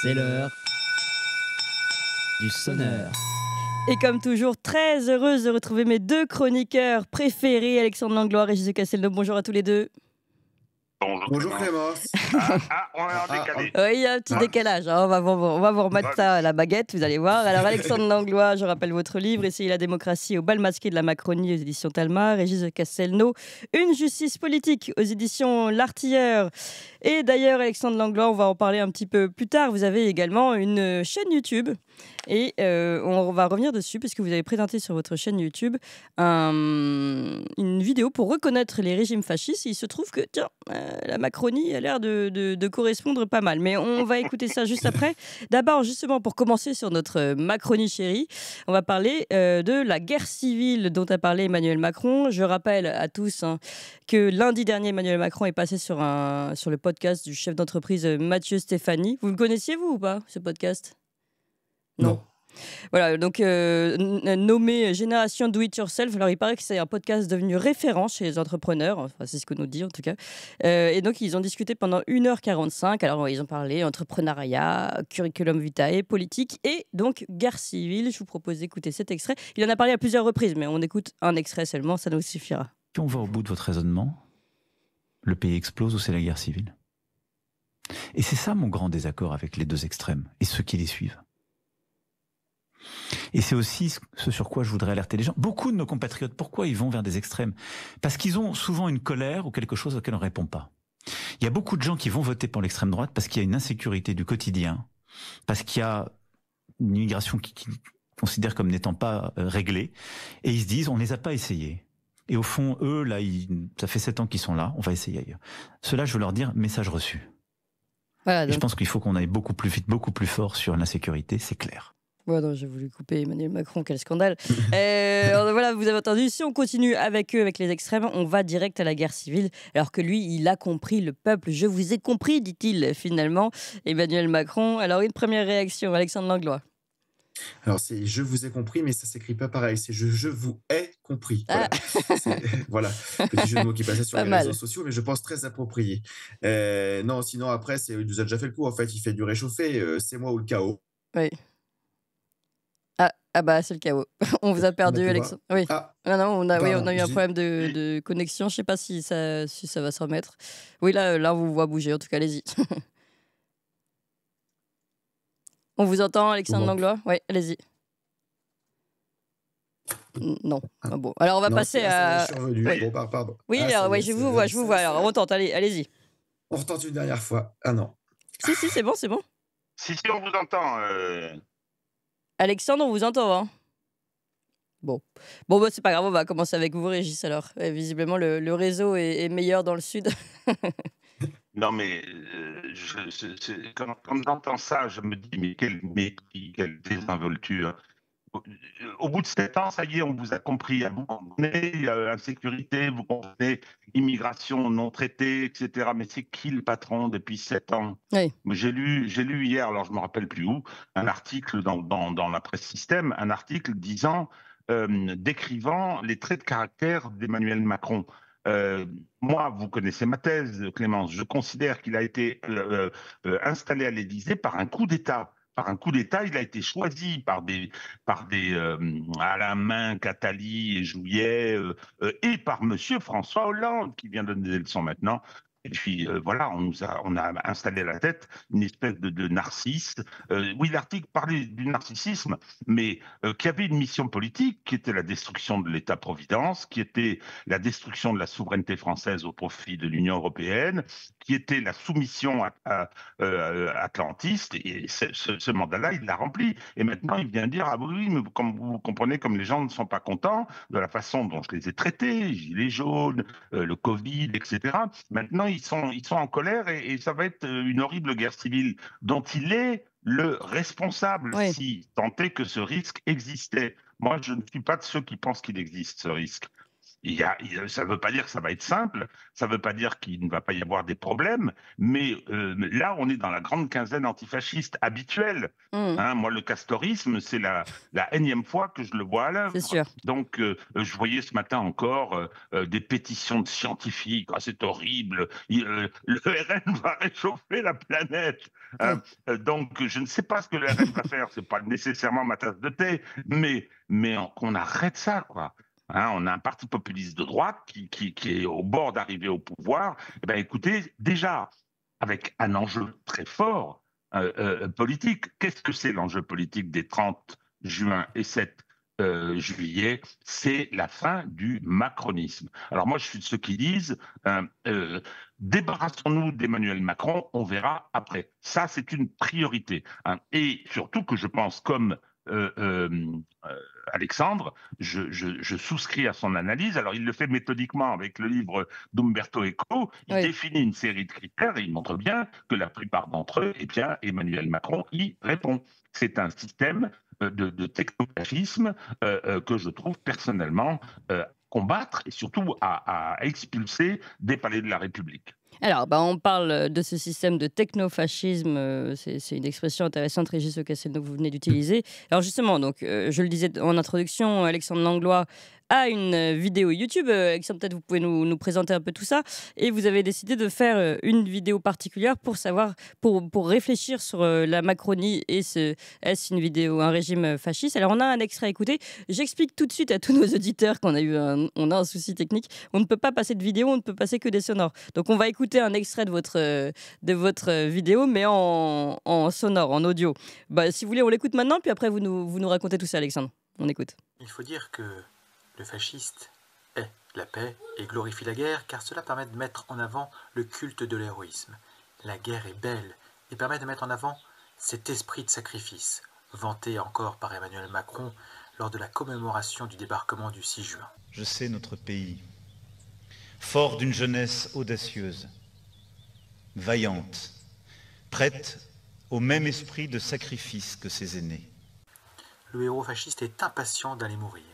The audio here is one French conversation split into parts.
C'est l'heure du sonneur. Et comme toujours, très heureuse de retrouver mes deux chroniqueurs préférés, Alexandre Langlois et Jésus Castelnau. Bonjour à tous les deux. Bonjour Clémence. On est en décalé. Oui, il y a un petit décalage. Hein. On va vous remettre ça à la baguette, vous allez voir. Alors, Alexandre Langlois, je rappelle votre livre, Essayer la démocratie au bal masqué de la Macronie aux éditions Talma. Régis Castelnau, Une justice politique aux éditions L'Artilleur. Et d'ailleurs, Alexandre Langlois, on va en parler un petit peu plus tard. Vous avez également une chaîne YouTube. Et on va revenir dessus puisque vous avez présenté sur votre chaîne YouTube une vidéo pour reconnaître les régimes fascistes. Et il se trouve que la Macronie a l'air de correspondre pas mal. Mais on va écouter ça juste après. D'abord, justement, pour commencer sur notre Macronie chérie, on va parler de la guerre civile dont a parlé Emmanuel Macron. Je rappelle à tous que lundi dernier, Emmanuel Macron est passé sur le podcast du chef d'entreprise Mathieu Stéphanie. Vous le connaissiez, vous, ou pas, ce podcast ? Non. Voilà, donc nommé Génération Do It Yourself. Alors, il paraît que c'est un podcast devenu référence chez les entrepreneurs. Enfin, c'est ce qu'on nous dit, en tout cas. Et donc, ils ont discuté pendant 1h45. Alors, ils ont parlé entrepreneuriat, curriculum vitae, politique et donc guerre civile. Je vous propose d'écouter cet extrait. Il en a parlé à plusieurs reprises, mais on écoute un extrait seulement, ça nous suffira. Si on va au bout de votre raisonnement, le pays explose ou c'est la guerre civile. Et c'est ça mon grand désaccord avec les deux extrêmes et ceux qui les suivent. Et c'est aussi ce sur quoi je voudrais alerter les gens. Beaucoup de nos compatriotes, pourquoi ils vont vers des extrêmes ? Parce qu'ils ont souvent une colère ou quelque chose auquel on ne répond pas. Il y a beaucoup de gens qui vont voter pour l'extrême droite parce qu'il y a une insécurité du quotidien, parce qu'il y a une immigration qu'ils considèrent comme n'étant pas réglée, et ils se disent on ne les a pas essayés. Et au fond, eux, là, ça fait 7 ans qu'ils sont là, on va essayer ailleurs. Cela, je veux leur dire, message reçu. Voilà, donc... Et je pense qu'il faut qu'on aille beaucoup plus vite, beaucoup plus fort sur l'insécurité, c'est clair. Ouais, non, j'ai voulu couper Emmanuel Macron, quel scandale. Voilà, vous avez entendu, si on continue avec eux, avec les extrêmes, on va direct à la guerre civile, alors que lui, il a compris le peuple. Je vous ai compris, dit-il finalement, Emmanuel Macron. Alors, une première réaction, Alexandre Langlois. Alors, c'est « je vous ai compris », mais ça ne s'écrit pas pareil. C'est « je vous ai compris ». Voilà. Petit jeu de mots qui passait sur les réseaux sociaux, mais je pense très approprié. Non, sinon, après, il nous a déjà fait le coup. En fait, il fait du réchauffé. C'est moi ou le chaos. Oui. Ah bah c'est le chaos. On vous a perdu, Alexandre. Oui. Non, on a eu un problème de connexion. Je ne sais pas si ça va se remettre. Oui, là, on vous voit bouger. En tout cas, allez-y. On vous entend, Alexandre Langlois ? Oui, allez-y. Non. Ah bon. Alors, on va passer à... Oui, bon, pardon. Oui, je vous vois. Alors, on tente. Allez-y. On retente une dernière fois. Ah non. Si, c'est bon. Si, on vous entend. Alexandre, on vous entend, hein. Bon, bah, c'est pas grave, on va commencer avec vous, Régis, alors. Visiblement, le réseau est meilleur dans le sud. Non, mais quand j'entends ça, je me dis, mais quel mépris, quelle désinvolture. Au bout de 7 ans, ça y est, on vous a compris. Vous comprenez insécurité, vous comprenez immigration non traitée, etc. Mais c'est qui le patron depuis 7 ans ? Oui. J'ai lu hier, alors je ne me rappelle plus où, un article dans la presse système, un article décrivant les traits de caractère d'Emmanuel Macron. Moi, vous connaissez ma thèse, Clémence. Je considère qu'il a été installé à l'Élysée par un coup d'État. Par un coup d'État, il a été choisi par des Alain Minc, Attali et Jouyet, et par Monsieur François Hollande, qui vient donner des leçons maintenant. Et puis voilà, on a installé à la tête une espèce de narcisse. Oui, l'article parlait du narcissisme, mais qui avait une mission politique, qui était la destruction de l'État-providence, qui était la destruction de la souveraineté française au profit de l'Union européenne, qui était la soumission atlantiste. Et ce mandat-là, il l'a rempli. Et maintenant, il vient dire, ah oui, mais comme vous comprenez, comme les gens ne sont pas contents de la façon dont je les ai traités, gilets jaunes, le Covid, etc. Maintenant, ils sont en colère et ça va être une horrible guerre civile dont il est le responsable, oui. Si tant est que ce risque existait. Moi, je ne suis pas de ceux qui pensent qu'il existe, ce risque. ça ne veut pas dire que ça va être simple, ça ne veut pas dire qu'il ne va pas y avoir des problèmes, mais là, on est dans la grande quinzaine antifasciste habituelle. Hein, moi, le castorisme, c'est la énième fois que je le vois à l'œuvre. C'est sûr. Donc, je voyais ce matin encore des pétitions de scientifiques. Ah, c'est horrible, le RN va réchauffer la planète. Donc, je ne sais pas ce que le RN va faire, ce n'est pas nécessairement ma tasse de thé, mais qu'on arrête ça, quoi. Hein, on a un parti populiste de droite qui est au bord d'arriver au pouvoir. Eh bien, écoutez, déjà, avec un enjeu très fort politique. Qu'est-ce que c'est l'enjeu politique des 30 juin et 7 juillet? C'est la fin du macronisme. Alors moi, je suis de ceux qui disent débarrassons-nous d'Emmanuel Macron, on verra après. Ça, c'est une priorité. Hein. Et surtout que je pense comme Alexandre, je souscris à son analyse. Alors, il le fait méthodiquement avec le livre d'Umberto Eco. Il définit une série de critères et il montre bien que la plupart d'entre eux, eh bien, Emmanuel Macron y répond. C'est un système de technofascisme que je trouve personnellement combattre et surtout à expulser des palais de la République. Alors, on parle de ce système de technofascisme, c'est une expression intéressante, Régis Le Castelnau, que vous venez d'utiliser. Alors justement, donc, je le disais en introduction, Alexandre Langlois a une vidéo YouTube. Alexandre, peut-être vous pouvez nous présenter un peu tout ça. Et vous avez décidé de faire une vidéo particulière pour savoir, pour réfléchir sur la Macronie et est-ce une vidéo, un régime fasciste. Alors on a un extrait à écouter. J'explique tout de suite à tous nos auditeurs qu'on a on a un souci technique. On ne peut pas passer de vidéo, on ne peut passer que des sonores. Donc on va écouter un extrait de votre vidéo, mais en sonore, en audio. Si vous voulez, on l'écoute maintenant, puis après vous nous racontez tout ça, Alexandre. On écoute. Il faut dire que le fasciste est la paix et glorifie la guerre, car cela permet de mettre en avant le culte de l'héroïsme. La guerre est belle et permet de mettre en avant cet esprit de sacrifice, vanté encore par Emmanuel Macron lors de la commémoration du débarquement du 6 juin. Je sais notre pays, fort d'une jeunesse audacieuse, vaillante, prête au même esprit de sacrifice que ses aînés. Le héros fasciste est impatient d'aller mourir.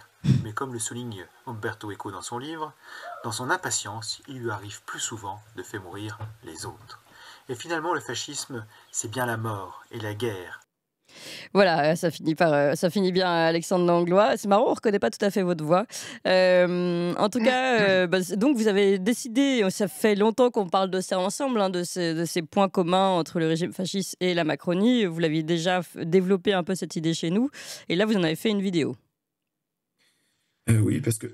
Mais comme le souligne Umberto Eco dans son livre, dans son impatience, il lui arrive plus souvent de faire mourir les autres. Et finalement, le fascisme, c'est bien la mort et la guerre. Voilà, ça finit bien, Alexandre Langlois. C'est marrant, on ne reconnaît pas tout à fait votre voix. En tout cas, donc vous avez décidé, ça fait longtemps qu'on parle de ça ensemble, hein, de ces points communs entre le régime fasciste et la Macronie. Vous l'aviez déjà développé un peu cette idée chez nous. Et là, vous en avez fait une vidéo. Oui, parce que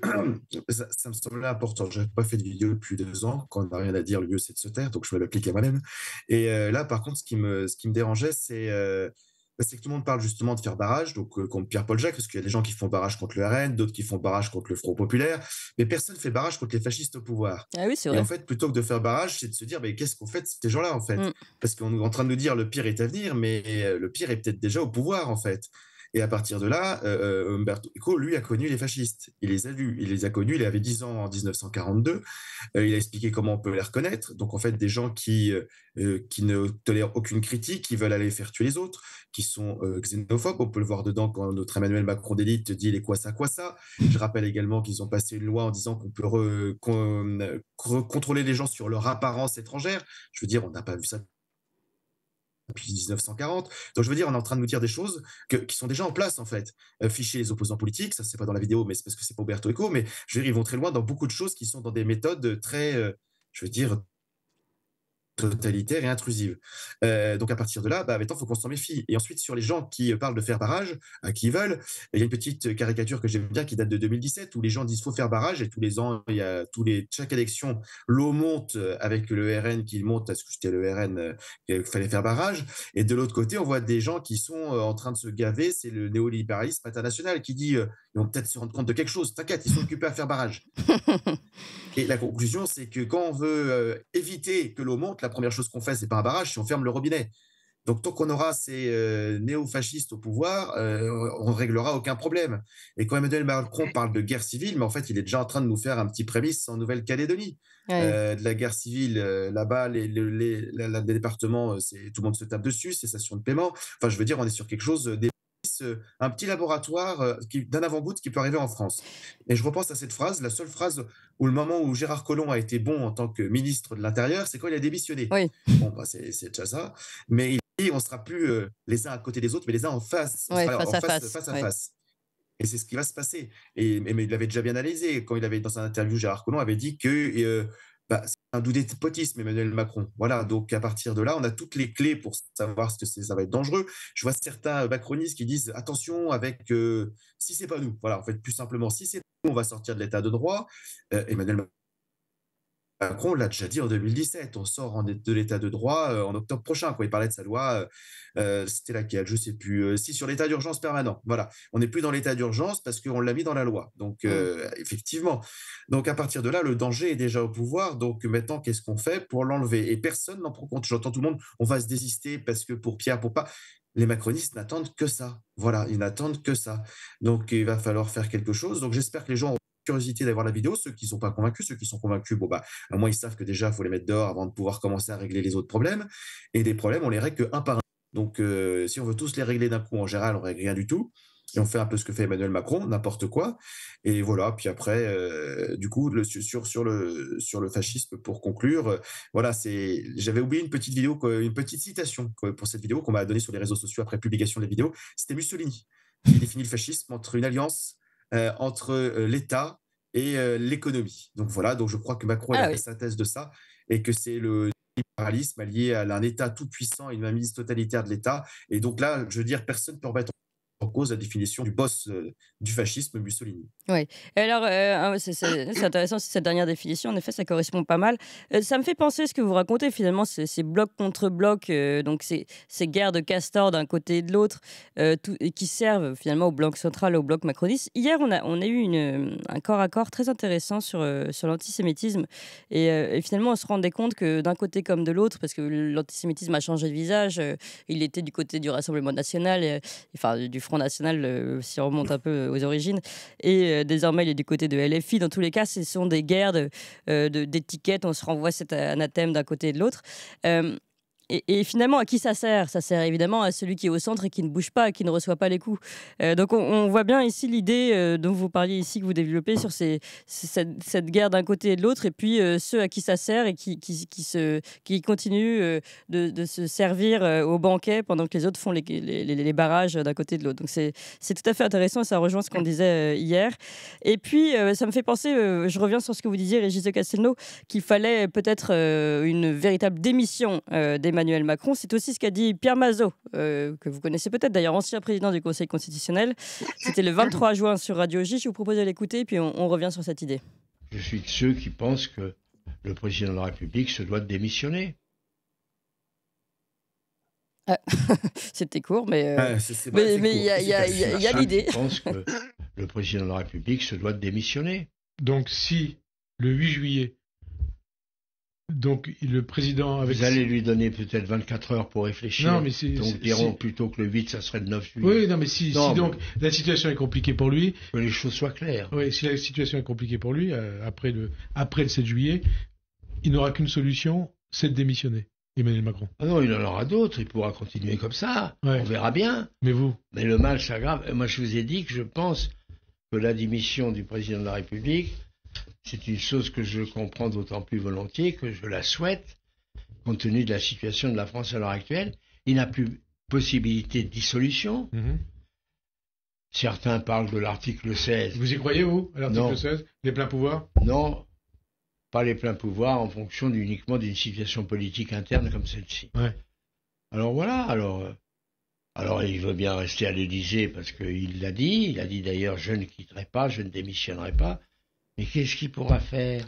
ça me semblait important. Je n'avais pas fait de vidéo depuis 2 ans. Quand on n'a rien à dire, le mieux, c'est de se taire. Donc, je me l'applique à moi-même. Et là, par contre, ce qui me dérangeait, c'est que tout le monde parle justement de faire barrage, donc contre Pierre-Paul Jacques, parce qu'il y a des gens qui font barrage contre le RN, d'autres qui font barrage contre le Front populaire, mais personne ne fait barrage contre les fascistes au pouvoir. Ah oui, c'est vrai. Et en fait, plutôt que de faire barrage, c'est de se dire, mais qu'est-ce qu'on fait de ces gens-là, en fait? Parce qu'on est en train de nous dire le pire est à venir, mais le pire est peut-être déjà au pouvoir, en fait. Et à partir de là, Umberto Eco, lui, a connu les fascistes. Il les a vus, il les a connus. Il avait 10 ans en 1942. Il a expliqué comment on peut les reconnaître. Donc, en fait, des gens qui ne tolèrent aucune critique, qui veulent aller faire tuer les autres, qui sont xénophobes. On peut le voir dedans quand notre Emmanuel Macron d'élite dit les quoi ça. Je rappelle également qu'ils ont passé une loi en disant qu'on peut contrôler les gens sur leur apparence étrangère. Je veux dire, on n'a pas vu ça depuis 1940. Donc, je veux dire, on est en train de nous dire des choses qui sont déjà en place, en fait. Ficher les opposants politiques, ça, c'est pas dans la vidéo, mais c'est parce que c'est pas Umberto Eco, mais je veux dire, ils vont très loin dans beaucoup de choses qui sont dans des méthodes très, je veux dire, totalitaire et intrusive. Donc à partir de là, maintenant, il faut qu'on s'en méfie. Et ensuite, sur les gens qui parlent de faire barrage, qui veulent, il y a une petite caricature que j'aime bien qui date de 2017 où les gens disent qu'il faut faire barrage et tous les ans, chaque élection, l'eau monte avec le RN qui monte à ce que c'était le RN qu'il fallait faire barrage. Et de l'autre côté, on voit des gens qui sont en train de se gaver. C'est le néolibéralisme international qui dit ils vont peut-être se rendre compte de quelque chose. T'inquiète, ils sont occupés à faire barrage. Et la conclusion, c'est que quand on veut éviter que l'eau monte, la première chose qu'on fait, c'est pas un barrage, c'est on ferme le robinet. Donc, tant qu'on aura ces néo-fascistes au pouvoir, on ne réglera aucun problème. Et quand Emmanuel Macron parle de guerre civile, mais en fait, il est déjà en train de nous faire un petit prémisse en Nouvelle-Calédonie. De la guerre civile, là-bas, les départements, tout le monde se tape dessus, cessation de paiement. Enfin, je veux dire, on est sur quelque chose un petit laboratoire d'un avant-goût qui peut arriver en France. Et je repense à cette phrase, la seule phrase où le moment où Gérard Collomb a été bon en tant que ministre de l'Intérieur, c'est quand il a démissionné. Oui. Bon, bah, c'est déjà ça. Mais il dit, on ne sera plus les uns à côté des autres, mais les uns en face. On Ouais, sera face à face. face à Ouais. face. Et c'est ce qui va se passer. Mais il l'avait déjà bien analysé. Quand il avait, dans une interview, Gérard Collomb avait dit que c'est un doux despotisme, Emmanuel Macron. Voilà, donc à partir de là, on a toutes les clés pour savoir ce que ça va être dangereux. Je vois certains macronistes qui disent attention avec si c'est pas nous. Voilà, en fait, plus simplement, si c'est nous, on va sortir de l'état de droit. Emmanuel Macron l'a déjà dit en 2017, on sort de l'état de droit en octobre prochain. Quand il parlait de sa loi, c'était laquelle, je ne sais plus, si sur l'état d'urgence permanent. Voilà, on n'est plus dans l'état d'urgence parce qu'on l'a mis dans la loi. Donc, effectivement. Donc, à partir de là, le danger est déjà au pouvoir. Donc, maintenant, qu'est-ce qu'on fait pour l'enlever? Et personne n'en prend compte. J'entends tout le monde, on va se désister parce que pour Pierre, pour pas. Les macronistes n'attendent que ça. Voilà, ils n'attendent que ça. Donc, il va falloir faire quelque chose. Donc, j'espère que les gens curiosité d'avoir la vidéo, ceux qui ne sont pas convaincus, ceux qui sont convaincus, bon bah, à moins ils savent que déjà il faut les mettre dehors avant de pouvoir commencer à régler les autres problèmes. Et des problèmes, on les règle qu'un par un. Donc si on veut tous les régler d'un coup, en général, on ne règle rien du tout. Et on fait un peu ce que fait Emmanuel Macron, n'importe quoi. Et voilà, puis après, du coup, sur le fascisme, pour conclure, voilà, j'avais oublié une petite vidéo, une petite citation pour cette vidéo qu'on m'a donnée sur les réseaux sociaux après publication de la vidéo. C'était Mussolini qui définit le fascisme entre une alliance entre l'État et l'économie. Donc voilà, donc je crois que Macron a la synthèse de ça et que c'est le libéralisme allié à un État tout puissant et une mainmise totalitaire de l'État. Et donc là, je veux dire, personne ne peut remettre en cause la définition du boss du fascisme, Mussolini. Oui. Alors, c'est intéressant cette dernière définition. En effet, ça correspond pas mal. Ça me fait penser ce que vous racontez finalement, ces blocs contre blocs, donc ces guerres de castors d'un côté et de l'autre, qui servent finalement au bloc central, au bloc macroniste. Hier, on a eu un corps à corps très intéressant sur l'antisémitisme. Et finalement, on se rendait compte que d'un côté comme de l'autre, parce que l'antisémitisme a changé de visage, il était du côté du Rassemblement national, enfin du Front National, si on remonte un peu aux origines. Et désormais, il est du côté de LFI. Dans tous les cas, ce sont des guerres d'étiquettes. On se renvoie cet anathème d'un côté et de l'autre. Et finalement, à qui ça sert? Ça sert évidemment à celui qui est au centre et qui ne bouge pas, qui ne reçoit pas les coups. Donc on voit bien ici l'idée dont vous parliez ici, que vous développez sur cette guerre d'un côté et de l'autre, et puis ceux à qui ça sert et qui continuent de se servir au banquet pendant que les autres font les barrages d'un côté et de l'autre. Donc c'est tout à fait intéressant et ça rejoint ce qu'on disait hier. Et puis ça me fait penser, je reviens sur ce que vous disiez, Régis de Castelnau, qu'il fallait peut-être une véritable démission d'Emmanuel Macron. C'est aussi ce qu'a dit Pierre Mazeaud, que vous connaissez peut-être d'ailleurs, ancien président du Conseil constitutionnel. C'était le 23 juin sur Radio J. Je vous propose de l'écouter, puis on revient sur cette idée. Je suis de ceux qui pensent que le président de la République se doit de démissionner. C'était court, mais il y a l'idée. Je pense que le président de la République se doit de démissionner. Donc si le 8 juillet, donc le président avec... Vous allez lui donner peut-être 24 heures pour réfléchir. Non, mais donc diront plutôt que le 8, ça serait le 9 juillet. Oui, non, mais si donc la situation est compliquée pour lui... Que les choses soient claires. Oui, si la situation est compliquée pour lui, après le 7 juillet, il n'aura qu'une solution, c'est de démissionner, Emmanuel Macron. Ah non, il en aura d'autres, il pourra continuer comme ça. Ouais. On verra bien. Mais le mal s'aggrave. Moi, je vous ai dit que je pense que la démission du président de la République, c'est une chose que je comprends d'autant plus volontiers que je la souhaite, compte tenu de la situation de la France à l'heure actuelle. Il n'a plus possibilité de dissolution. Certains parlent de l'article 16. Vous y croyez, vous, à l'article 16? Les pleins pouvoirs? Non, pas les pleins pouvoirs en fonction uniquement d'une situation politique interne comme celle-ci. Ouais. Alors voilà, alors il veut bien rester à l'Élysée parce qu'il l'a dit. Il a dit d'ailleurs, je ne quitterai pas, je ne démissionnerai pas. Mais qu'est-ce qu'il pourra faire?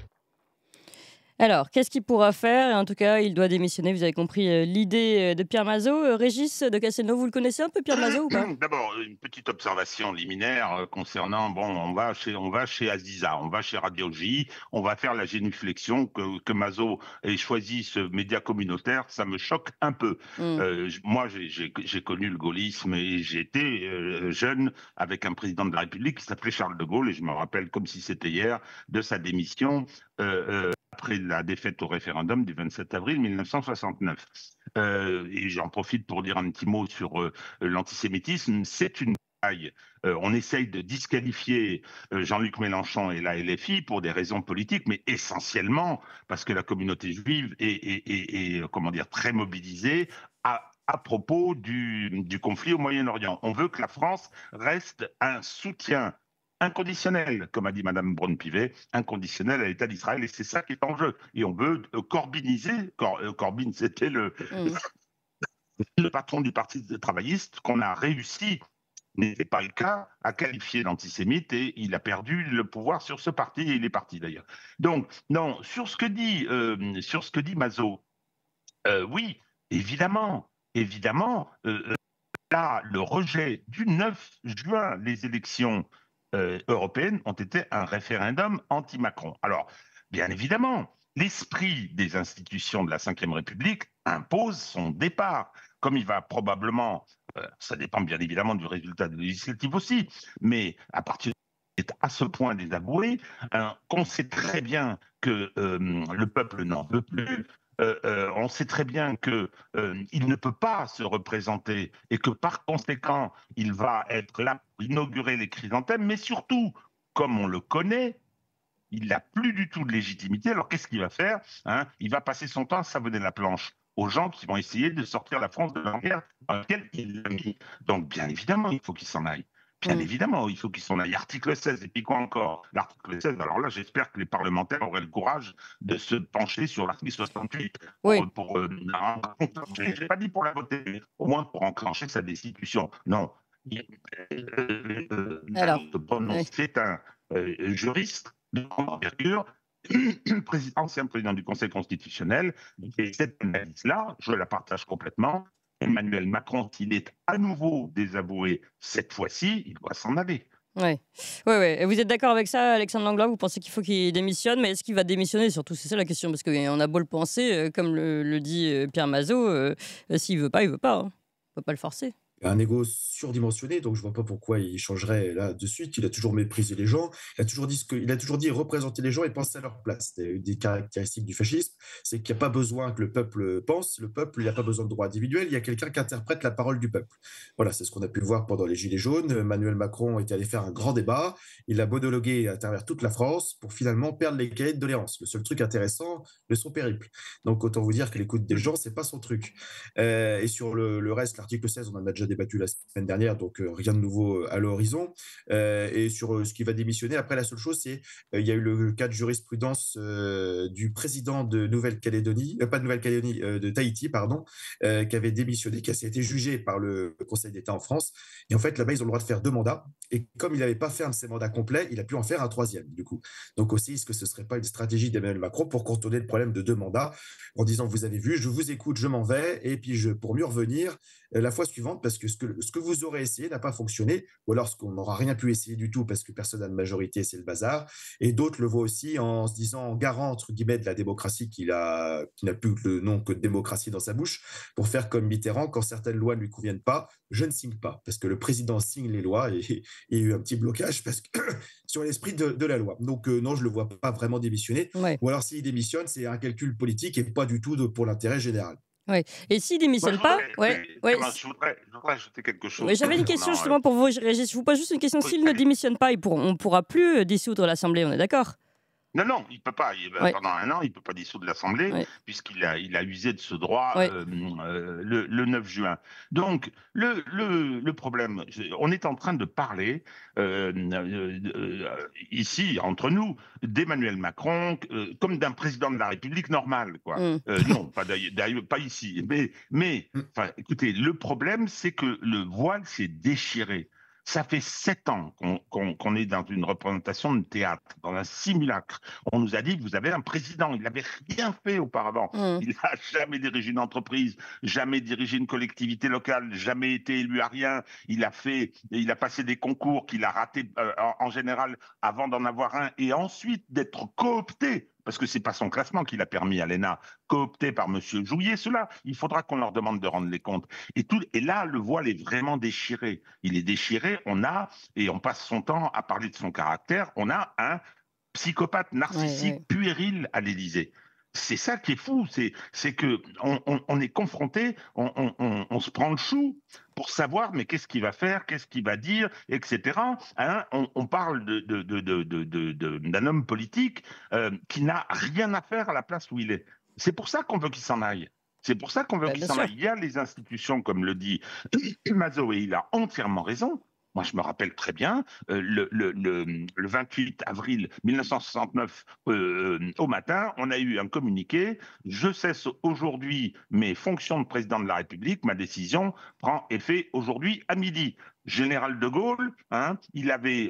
Alors, qu'est-ce qu'il pourra faire? Et en tout cas, il doit démissionner. Vous avez compris l'idée de Pierre Mazeaud. Régis de Castelnau, vous le connaissez un peu, Pierre Mazeaud, ou pas? D'abord, une petite observation liminaire concernant, on va chez Aziza, on va chez Radio J, on va faire la génuflexion que Mazeaud ait choisi ce média communautaire, ça me choque un peu. Moi, j'ai connu le gaullisme et j'étais jeune avec un président de la République qui s'appelait Charles de Gaulle, et je me rappelle comme si c'était hier de sa démission après la défaite au référendum du 27 avril 1969. et j'en profite pour dire un petit mot sur l'antisémitisme, c'est une bataille. On essaye de disqualifier Jean-Luc Mélenchon et la LFI pour des raisons politiques, mais essentiellement parce que la communauté juive est comment dire, très mobilisée à propos du conflit au Moyen-Orient. On veut que la France reste un soutien inconditionnel, comme a dit Madame Braun-Pivet, inconditionnel à l'État d'Israël, et c'est ça qui est en jeu. Et on veut corbiniser, Corbyn c'était le patron du Parti travailliste qu'on a réussi, n'était pas le cas, à qualifier d'antisémite, et il a perdu le pouvoir sur ce parti, et il est parti d'ailleurs. Donc, non, sur ce que dit Mazo, oui, évidemment, là, le rejet du 9 juin, les élections européennes ont été un référendum anti-Macron. Alors, bien évidemment, l'esprit des institutions de la Ve République impose son départ, comme il va probablement, ça dépend bien évidemment du résultat des législatives aussi, mais à partir à ce point désavoué, qu'on sait très bien que le peuple n'en veut plus, on sait très bien qu'il ne peut pas se représenter et que par conséquent, il va être là pour inaugurer les chrysanthèmes, mais surtout, comme on le connaît, il n'a plus du tout de légitimité. Alors qu'est-ce qu'il va faire, hein? Il va passer son temps à savonner la planche aux gens qui vont essayer de sortir la France de la guerre dans laquelle il l'a mis. Donc bien évidemment, il faut qu'il s'en aille. Bien évidemment, il faut qu'ils s'en aillent. Article 16, et puis quoi encore? L'article 16, alors là, j'espère que les parlementaires auraient le courage de se pencher sur l'article 68 pour je n'ai pas dit pour la voter, mais au moins pour enclencher sa destitution. Non. C'est un juriste de grande envergure, ancien président du Conseil constitutionnel, et cette analyse-là, je la partage complètement. Emmanuel Macron, s'il est à nouveau désavoué cette fois-ci, il doit s'en aller. Oui. Et vous êtes d'accord avec ça, Alexandre Langlois? Vous pensez qu'il faut qu'il démissionne, mais est-ce qu'il va démissionner? Surtout, c'est ça la question, parce qu'on a beau le penser, comme le dit Pierre Mazo, s'il veut pas, il veut pas. On peut pas le forcer. Un ego surdimensionné, donc je vois pas pourquoi il changerait là de suite. Il a toujours méprisé les gens, il a toujours dit représenter les gens et penser à leur place. Une des caractéristiques du fascisme, c'est qu'il n'y a pas besoin que le peuple pense, le peuple, il n'y a pas besoin de droit individuel, il y a quelqu'un qui interprète la parole du peuple. Voilà, c'est ce qu'on a pu voir pendant les Gilets jaunes. Emmanuel Macron est allé faire un grand débat, il a monologué à travers toute la France pour finalement perdre les cahiers de doléances. Le seul truc intéressant de son périple. Donc autant vous dire que l'écoute des gens, c'est pas son truc. Et sur le reste, l'article 16, on en a déjà débattu la semaine dernière, donc rien de nouveau à l'horizon. Et sur ce qui va démissionner, après la seule chose, c'est il y a eu le cas de jurisprudence du président de Nouvelle-Calédonie, pas de Nouvelle-Calédonie, de Tahiti, pardon, qui avait démissionné, qui a été jugé par le Conseil d'État en France. Et en fait, là-bas, ils ont le droit de faire 2 mandats. Et comme il n'avait pas fait un de ces mandats complets, il a pu en faire un 3e, du coup. Donc aussi, est-ce que ce ne serait pas une stratégie d'Emmanuel Macron pour contourner le problème de 2 mandats en disant, vous avez vu, je vous écoute, je m'en vais, et puis pour mieux revenir la fois suivante, parce que ce que vous aurez essayé n'a pas fonctionné, ou alors ce qu'on n'aura rien pu essayer du tout parce que personne n'a de majorité, c'est le bazar. Et d'autres le voient aussi en se disant garant, entre guillemets, de la démocratie qui n'a plus le nom que de démocratie dans sa bouche, pour faire comme Mitterrand, quand certaines lois ne lui conviennent pas, je ne signe pas, parce que le président signe les lois, et il y a eu un petit blocage parce que sur l'esprit de la loi. Donc non, je ne le vois pas vraiment démissionner. Ou alors s'il démissionne, c'est un calcul politique et pas du tout pour l'intérêt général. Ouais. Et s'il ne démissionne pas... Je voudrais ajouter quelque chose. J'avais une question justement pour vous, Régis. Je vous pose juste une question. S'il ne démissionne pas, on ne pourra plus dissoudre l'Assemblée, on est d'accord? Non, il ne peut pas. Pendant un an, il ne peut pas dissoudre l'Assemblée, puisqu'il a usé de ce droit le 9 juin. Donc, le problème, on est en train de parler, ici, entre nous, d'Emmanuel Macron comme d'un président de la République normal, quoi. Non, d'ailleurs, pas ici. Mais écoutez, le problème, c'est que le voile s'est déchiré. Ça fait 7 ans qu'on est dans une représentation de théâtre, dans un simulacre. On nous a dit, vous avez un président, il n'avait rien fait auparavant. Il n'a jamais dirigé une entreprise, jamais dirigé une collectivité locale, jamais été élu à rien. Il a passé des concours qu'il a ratés en général avant d'en avoir un, et ensuite d'être coopté. Parce que ce n'est pas son classement qui l'a permis à l'ENA, coopté par M. Jouillet, cela, il faudra qu'on leur demande de rendre les comptes. Et là, le voile est vraiment déchiré. Il est déchiré, et on passe son temps à parler de son caractère, on a un psychopathe narcissique puéril à l'Élysée. c'est ça qui est fou, c'est que on est confronté, on se prend le chou pour savoir mais qu'est-ce qu'il va faire, qu'est-ce qu'il va dire, etc. Hein, on parle d'un homme politique qui n'a rien à faire à la place où il est. C'est pour ça qu'on veut qu'il s'en aille. C'est pour ça qu'on veut qu'il s'en aille. Il y a les institutions, comme le dit Mazo, et il a entièrement raison. Moi, je me rappelle très bien, le 28 avril 1969, au matin, on a eu un communiqué. Je cesse aujourd'hui mes fonctions de président de la République. Ma décision prend effet aujourd'hui à midi. Général de Gaulle, hein, il avait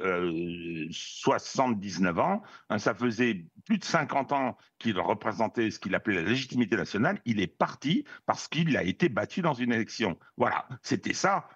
79 ans, hein, ça faisait plus de 50 ans qu'il représentait ce qu'il appelait la légitimité nationale. Il est parti parce qu'il a été battu dans une élection. Voilà, c'était ça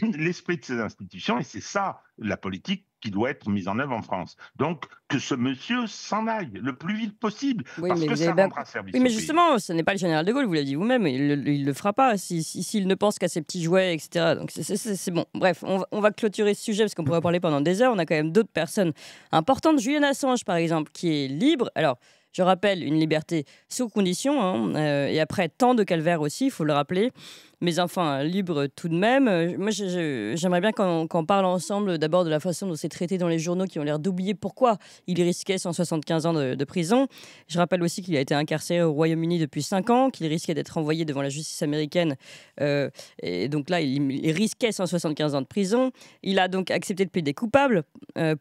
l'esprit de ces institutions et c'est ça la politique qui doit être mise en œuvre en France. Donc, que ce monsieur s'en aille le plus vite possible, parce que ça rendra service. Oui, mais justement, ce n'est pas le général de Gaulle, vous l'avez dit vous-même, il le fera pas s'il ne pense qu'à ses petits jouets, etc. Donc, c'est bon. Bref, on va clôturer ce sujet, parce qu'on pourrait en parler pendant des heures. On a quand même d'autres personnes importantes. Julian Assange, par exemple, qui est libre. Alors, je rappelle, une liberté sous condition, hein, et après tant de calvaires aussi, il faut le rappeler. Mais enfin, libre tout de même. Moi, j'aimerais bien qu'on parle ensemble d'abord de la façon dont c'est traité dans les journaux qui ont l'air d'oublier pourquoi il risquait 175 ans de prison. Je rappelle aussi qu'il a été incarcéré au Royaume-Uni depuis 5 ans, qu'il risquait d'être envoyé devant la justice américaine. Et donc là, il risquait 175 ans de prison. Il a donc accepté de plaider coupable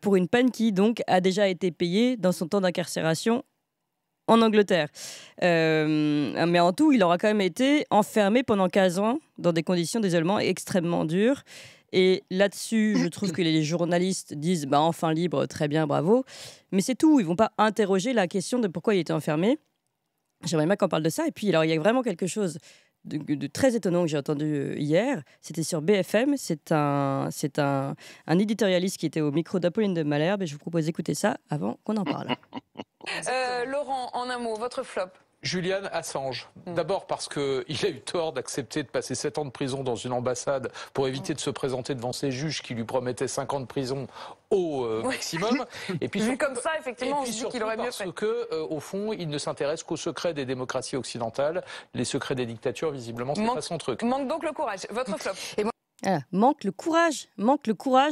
pour une peine qui donc a déjà été payée dans son temps d'incarcération en Angleterre. Mais en tout, il aura quand même été enfermé pendant 15 ans dans des conditions d'isolement extrêmement dures. Et là-dessus, je trouve que les journalistes disent « enfin libre, très bien, bravo ». Mais c'est tout, ils ne vont pas interroger la question de pourquoi il était enfermé. J'aimerais bien qu'on parle de ça. Et puis, alors, il y a vraiment quelque chose de très étonnant que j'ai entendu hier. C'était sur BFM. C'est un éditorialiste qui était au micro d'Apolline de Malherbe. Et je vous propose d'écouter ça avant qu'on en parle. Laurent, en un mot, votre flop. Julian Assange. D'abord parce qu'il a eu tort d'accepter de passer 7 ans de prison dans une ambassade pour éviter de se présenter devant ses juges qui lui promettaient 5 ans de prison au maximum. Et puis vu comme ça, effectivement, on se dit qu'il aurait mieux fait. Parce que, au fond, il ne s'intéresse qu'aux secrets des démocraties occidentales. Les secrets des dictatures, visiblement, c'est pas son truc. Manque donc le courage. Votre flop. Ah, manque le courage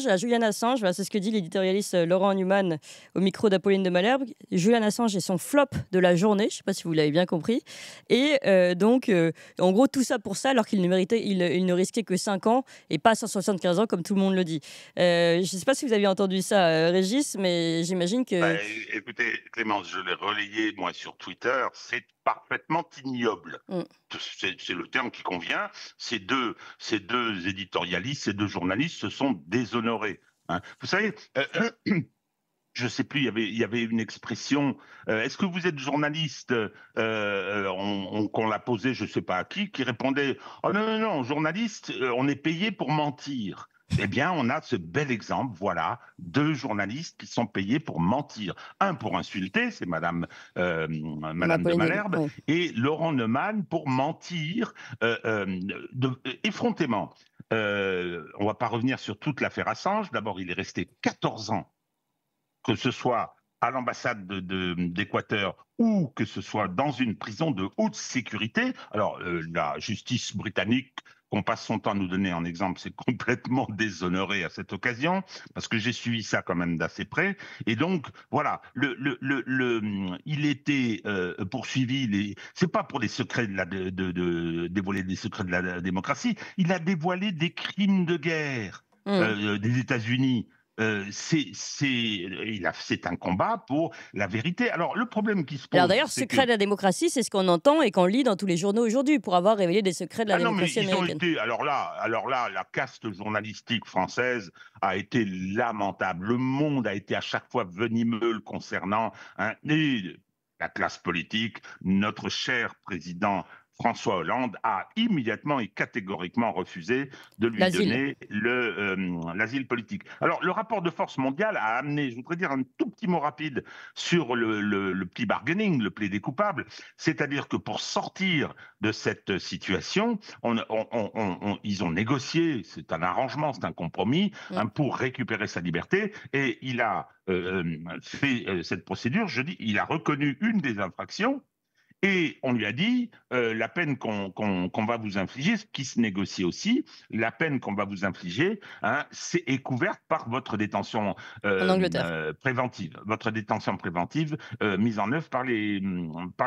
à Julian Assange. Voilà, c'est ce que dit l'éditorialiste Laurent Newman au micro d'Apolline de Malherbe. Julian Assange est son flop de la journée. Je ne sais pas si vous l'avez bien compris. Et donc, en gros, tout ça pour ça, alors qu'il ne risquait que 5 ans et pas 175 ans, comme tout le monde le dit. Je ne sais pas si vous avez entendu ça, Régis, mais j'imagine que... écoutez, Clémence, je l'ai relayé, moi, sur Twitter. C'est parfaitement ignoble. C'est le terme qui convient. Ces deux éditorialistes, ces deux journalistes se sont déshonorés. Hein. Vous savez, je ne sais plus, il y avait une expression. Est-ce que vous êtes journaliste qu'on l'a posé, je ne sais pas à qui répondait « Oh non, journaliste, on est payé pour mentir ». Eh bien, on a ce bel exemple, voilà, 2 journalistes qui sont payés pour mentir. Un pour insulter, c'est Madame de Malherbe, oui. Et Laurent Neumann pour mentir effrontément. On ne va pas revenir sur toute l'affaire Assange. D'abord, il est resté 14 ans, que ce soit à l'ambassade d'Équateur ou que ce soit dans une prison de haute sécurité. Alors, la justice britannique qu'on passe son temps à nous donner en exemple, c'est complètement déshonoré à cette occasion, parce que j'ai suivi ça quand même d'assez près. Et donc, voilà, il était poursuivi, c'est pas pour les secrets dévoiler des secrets de la démocratie, il a dévoilé des crimes de guerre des États-Unis. C'est un combat pour la vérité. Alors, le problème qui se pose... Alors d'ailleurs, secret de la démocratie, c'est ce qu'on entend et qu'on lit dans tous les journaux aujourd'hui, pour avoir révélé des secrets de la démocratie américaine. Alors là, la caste journalistique française a été lamentable. Le Monde a été à chaque fois venimeux le concernant. Hein, et la classe politique, notre cher président François Hollande a immédiatement et catégoriquement refusé de lui donner l'asile politique. Alors, le rapport de force mondial a amené, je voudrais dire un tout petit mot rapide sur le plea bargaining, le plaidé coupable, c'est-à-dire que pour sortir de cette situation, ils ont négocié, c'est un arrangement, c'est un compromis, pour récupérer sa liberté, et il a fait cette procédure, il a reconnu une des infractions. Et on lui a dit, la peine qu'on va vous infliger, ce qui se négocie aussi, la peine qu'on va vous infliger est couverte par votre détention En Angleterre. préventive, votre détention préventive mise en œuvre par les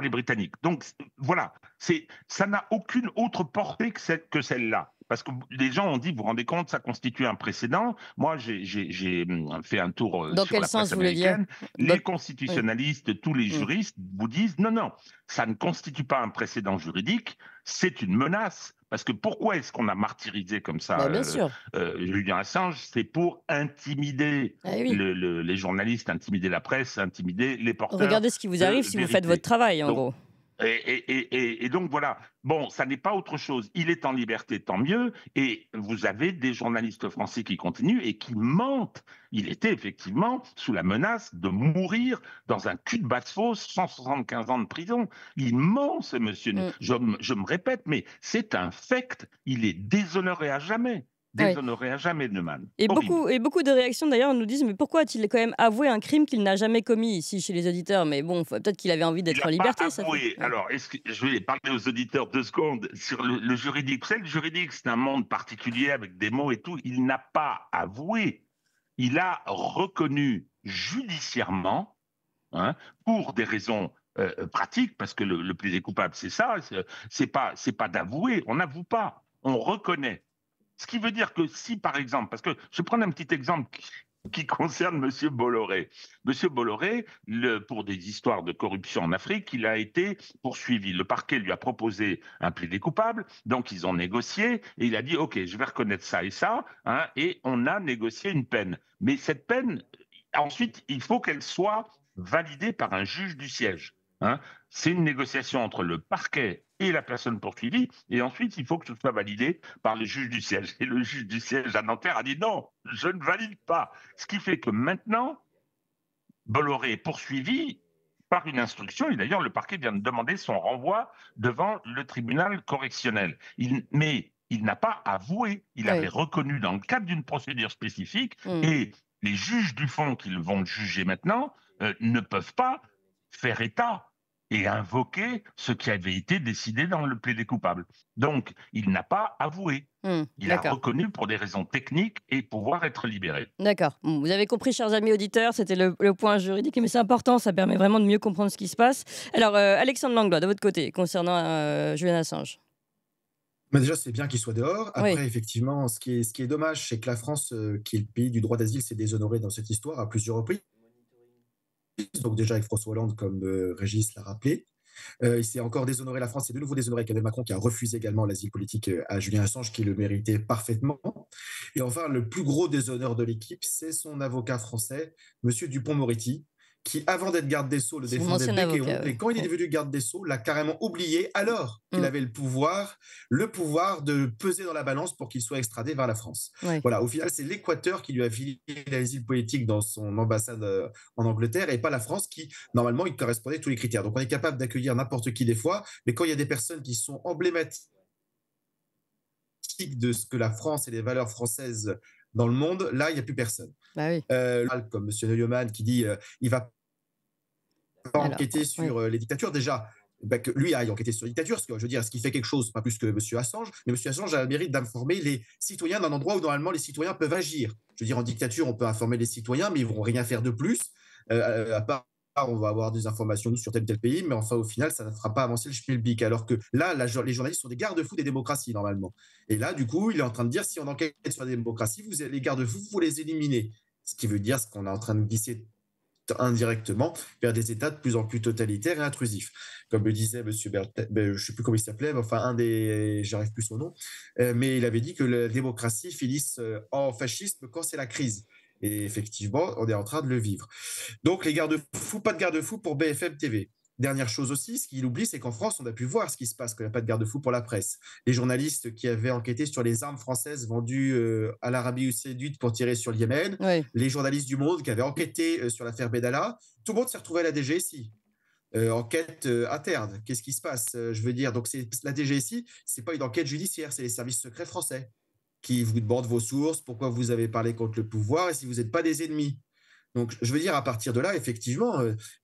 Britanniques. Donc voilà, ça n'a aucune autre portée que celle-là. Parce que les gens ont dit, vous vous rendez compte, ça constitue un précédent. Moi, j'ai fait un tour Dans sur quel la sens presse vous voulez dire? américaine. Les constitutionnalistes, tous les Mm. juristes vous disent, non, ça ne constitue pas un précédent juridique, c'est une menace. Parce que pourquoi est-ce qu'on a martyrisé comme ça Bien sûr. Julian Assange? C'est pour intimider Oui. les journalistes, intimider la presse, intimider les porteurs. Regardez ce qui vous arrive si vous faites votre travail, en gros. Et donc voilà, bon, ça n'est pas autre chose. Il est en liberté, tant mieux. Et vous avez des journalistes français qui continuent et qui mentent. Il était effectivement sous la menace de mourir dans un cul de basse-fosse, 175 ans de prison. Il ment, ce monsieur. Je me répète, mais c'est un fait. Il est déshonoré à jamais. Déshonoré à jamais, Neumann. Et beaucoup de réactions d'ailleurs nous disent mais pourquoi a-t-il quand même avoué un crime qu'il n'a jamais commis ici chez les auditeurs? Mais bon, peut-être qu'il avait envie d'être en liberté. Alors, je vais parler aux auditeurs 2 secondes sur le juridique. Vous savez, le juridique, c'est un monde particulier avec des mots et tout. Il n'a pas avoué. Il a reconnu judiciairement, pour des raisons pratiques, parce que le plaidé coupable, c'est ça. C'est pas d'avouer. On n'avoue pas. On reconnaît. Ce qui veut dire que si, par exemple, parce que je vais prendre un petit exemple qui concerne M. Bolloré. M. Bolloré, pour des histoires de corruption en Afrique, il a été poursuivi. Le parquet lui a proposé un plaidé coupable, donc ils ont négocié, et il a dit « Ok, je vais reconnaître ça et ça et on a négocié une peine. Mais cette peine, ensuite, il faut qu'elle soit validée par un juge du siège. C'est une négociation entre le parquet et la personne poursuivie, et ensuite il faut que ce soit validé par le juge du siège. Et le juge du siège à Nanterre a dit non, je ne valide pas. Ce qui fait que maintenant, Bolloré est poursuivi par une instruction, et d'ailleurs le parquet vient de demander son renvoi devant le tribunal correctionnel. Mais il n'a pas avoué, il avait reconnu dans le cadre d'une procédure spécifique, et les juges du fond qui vont le juger maintenant ne peuvent pas faire état et invoquer ce qui avait été décidé dans le plaidé coupable. Donc, il n'a pas avoué. Il a reconnu pour des raisons techniques et pouvoir être libéré. D'accord. Bon, vous avez compris, chers amis auditeurs, c'était le point juridique, mais c'est important, ça permet vraiment de mieux comprendre ce qui se passe. Alors, Alexandre Langlois, de votre côté, concernant Julian Assange. Mais déjà, c'est bien qu'il soit dehors. Après, effectivement, ce qui est dommage, c'est que la France, qui est le pays du droit d'asile, s'est déshonorée dans cette histoire à plusieurs reprises. Donc déjà avec François Hollande, comme Régis l'a rappelé. Il s'est encore déshonoré, la France s'est de nouveau déshonorée avec Emmanuel Macron, qui a refusé également l'asile politique à Julian Assange, qui le méritait parfaitement. Et enfin, le plus gros déshonneur de l'équipe, c'est son avocat français, M. Dupond-Moretti, qui, avant d'être garde des Sceaux, le défendait bec et ongles. Et quand il est devenu garde des Sceaux, l'a carrément oublié, alors qu'il avait le pouvoir de peser dans la balance pour qu'il soit extradé vers la France. Voilà, au final, c'est l'Équateur qui lui a filé l'asile politique dans son ambassade en Angleterre, et pas la France, qui, normalement, il correspondait à tous les critères. Donc, on est capable d'accueillir n'importe qui des fois, mais quand il y a des personnes qui sont emblématiques de ce que la France et les valeurs françaises dans le monde, là, il n'y a plus personne. Comme M. Neumann qui dit il va pas enquêter sur les dictatures. Déjà, que lui aille enquêter sur les dictatures, parce que je veux dire, est-ce qu'il fait quelque chose, pas plus que M. Assange, mais M. Assange a le mérite d'informer les citoyens d'un endroit où normalement les citoyens peuvent agir. Je veux dire, en dictature, on peut informer les citoyens, mais ils ne vont rien faire de plus, à part on va avoir des informations sur tel ou tel pays, mais enfin, au final, ça ne fera pas avancer le schmilblick. Alors que là, les journalistes sont des garde-fous des démocraties, normalement. Et là, du coup, il est en train de dire, si on enquête sur la démocratie, les garde-fous, il faut les éliminer. Ce qui veut dire ce qu'on est en train de glisser indirectement vers des États de plus en plus totalitaires et intrusifs. Comme le disait M. Berthet, je ne sais plus comment il s'appelait, mais enfin, j'arrive plus son nom, mais il avait dit que la démocratie finisse en fascisme quand c'est la crise. Et effectivement, on est en train de le vivre. Donc, les garde-fous, pas de garde-fous pour BFM TV. Dernière chose aussi, ce qu'il oublie, c'est qu'en France, on a pu voir ce qui se passe, qu'il n'y a pas de garde-fou pour la presse. Les journalistes qui avaient enquêté sur les armes françaises vendues à l'Arabie Saoudite pour tirer sur le Yémen, les journalistes du Monde qui avaient enquêté sur l'affaire Benalla, tout le monde s'est retrouvé à la DGSI. Enquête interne, qu'est-ce qui se passe? Je veux dire, donc la DGSI, ce n'est pas une enquête judiciaire, c'est les services secrets français qui vous demandent vos sources, pourquoi vous avez parlé contre le pouvoir et si vous n'êtes pas des ennemis. Donc, je veux dire, à partir de là, effectivement,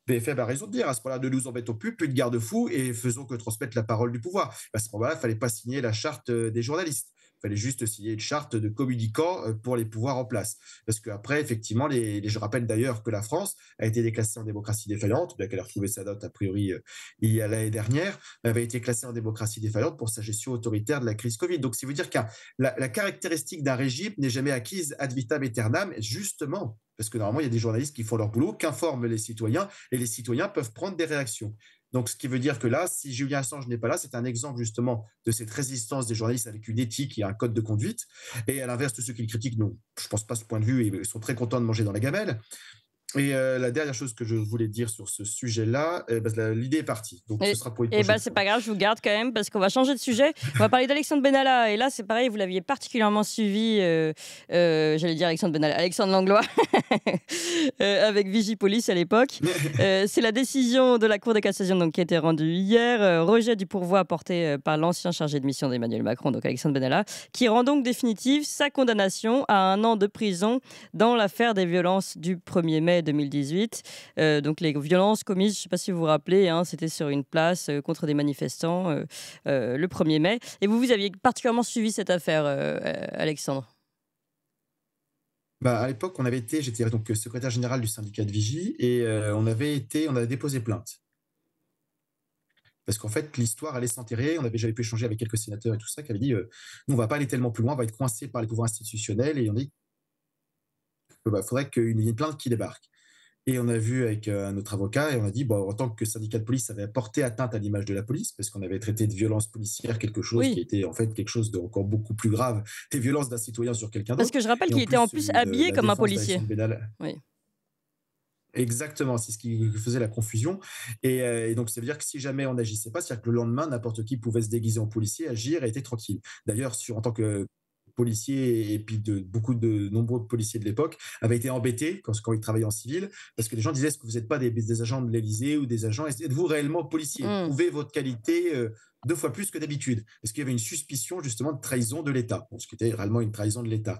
BFM a raison de dire, à ce moment-là, ne nous embêtons plus de garde-fous et faisons que transmettre la parole du pouvoir. À ce moment-là, il ne fallait pas signer la charte des journalistes. Il fallait juste signer une charte de communicants pour les pouvoirs en place. Parce qu'après, effectivement, je rappelle d'ailleurs que la France a été déclassée en démocratie défaillante, bien qu'elle a retrouvé sa note, a priori, il y a l'année dernière, elle avait été classée en démocratie défaillante pour sa gestion autoritaire de la crise Covid. Donc, ça veut dire que la caractéristique d'un régime n'est jamais acquise ad vitam aeternam, justement, parce que normalement, il y a des journalistes qui font leur boulot, qu'informent les citoyens, et les citoyens peuvent prendre des réactions. Donc, ce qui veut dire que là, si Julian Assange n'est pas là, c'est un exemple justement de cette résistance des journalistes avec une éthique et un code de conduite. Et à l'inverse, tous ceux qui le critiquent, non, je ne pense pas ce point de vue, et ils sont très contents de manger dans la gamelle. Et la dernière chose que je voulais dire sur ce sujet-là, l'idée est partie. Donc, ce sera pour une prochaine fois. C'est pas grave, je vous garde quand même parce qu'on va changer de sujet. On va parler d'Alexandre Benalla. Et là, c'est pareil, vous l'aviez particulièrement suivi, j'allais dire Alexandre Benalla, Alexandre Langlois, avec Vigipolice à l'époque. C'est la décision de la Cour de cassation donc, qui a été rendue hier, rejet du pourvoi apporté par l'ancien chargé de mission d'Emmanuel Macron, donc Alexandre Benalla, qui rend donc définitive sa condamnation à 1 an de prison dans l'affaire des violences du 1er mai 2018. Donc les violences commises, je ne sais pas si vous vous rappelez, c'était sur une place contre des manifestants le 1er mai. Et vous aviez particulièrement suivi cette affaire, Alexandre. À l'époque, j'étais donc secrétaire général du syndicat de Vigie et on avait déposé plainte. Parce qu'en fait, l'histoire allait s'enterrer. J'avais pu échanger avec quelques sénateurs et tout ça qui avaient dit nous, on ne va pas aller tellement plus loin, on va être coincé par les pouvoirs institutionnels et on dit qu'il faudrait qu'il y ait une plainte qui débarque. Et on a vu avec notre avocat et on a dit, en tant que syndicat de police, ça avait porté atteinte à l'image de la police parce qu'on avait traité de violence policière quelque chose qui était en fait quelque chose d'encore beaucoup plus grave, des violences d'un citoyen sur quelqu'un d'autre. Parce que je rappelle qu'il était en plus habillé comme un policier. Oui. Exactement, c'est ce qui faisait la confusion. Et donc, ça veut dire que si jamais on n'agissait pas, c'est-à-dire que le lendemain, n'importe qui pouvait se déguiser en policier, agir et était tranquille. D'ailleurs, en tant que policiers et puis beaucoup de nombreux policiers de l'époque avaient été embêtés quand ils travaillaient en civil parce que les gens disaient est-ce que vous n'êtes pas des agents de l'Élysée ou des agents, êtes-vous réellement policier, prouvez votre qualité 2 fois plus que d'habitude, parce qu'il y avait une suspicion justement de trahison de l'État, ce qui était réellement une trahison de l'État.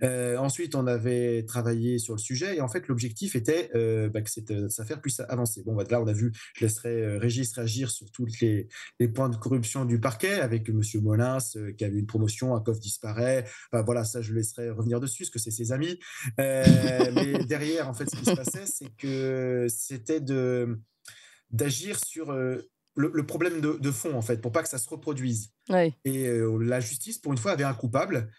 Ensuite, on avait travaillé sur le sujet et en fait, l'objectif était que cette affaire puisse avancer. Là, on a vu, je laisserai Régis réagir sur tous les points de corruption du parquet avec M. Molins qui avait une promotion, un coffre disparaît. Ça, je laisserai revenir dessus, parce que c'est ses amis. Mais derrière, en fait, ce qui se passait, c'est que c'était d'agir sur le problème de fond, en fait, pour pas que ça se reproduise. Oui. Et la justice, pour une fois, avait un coupable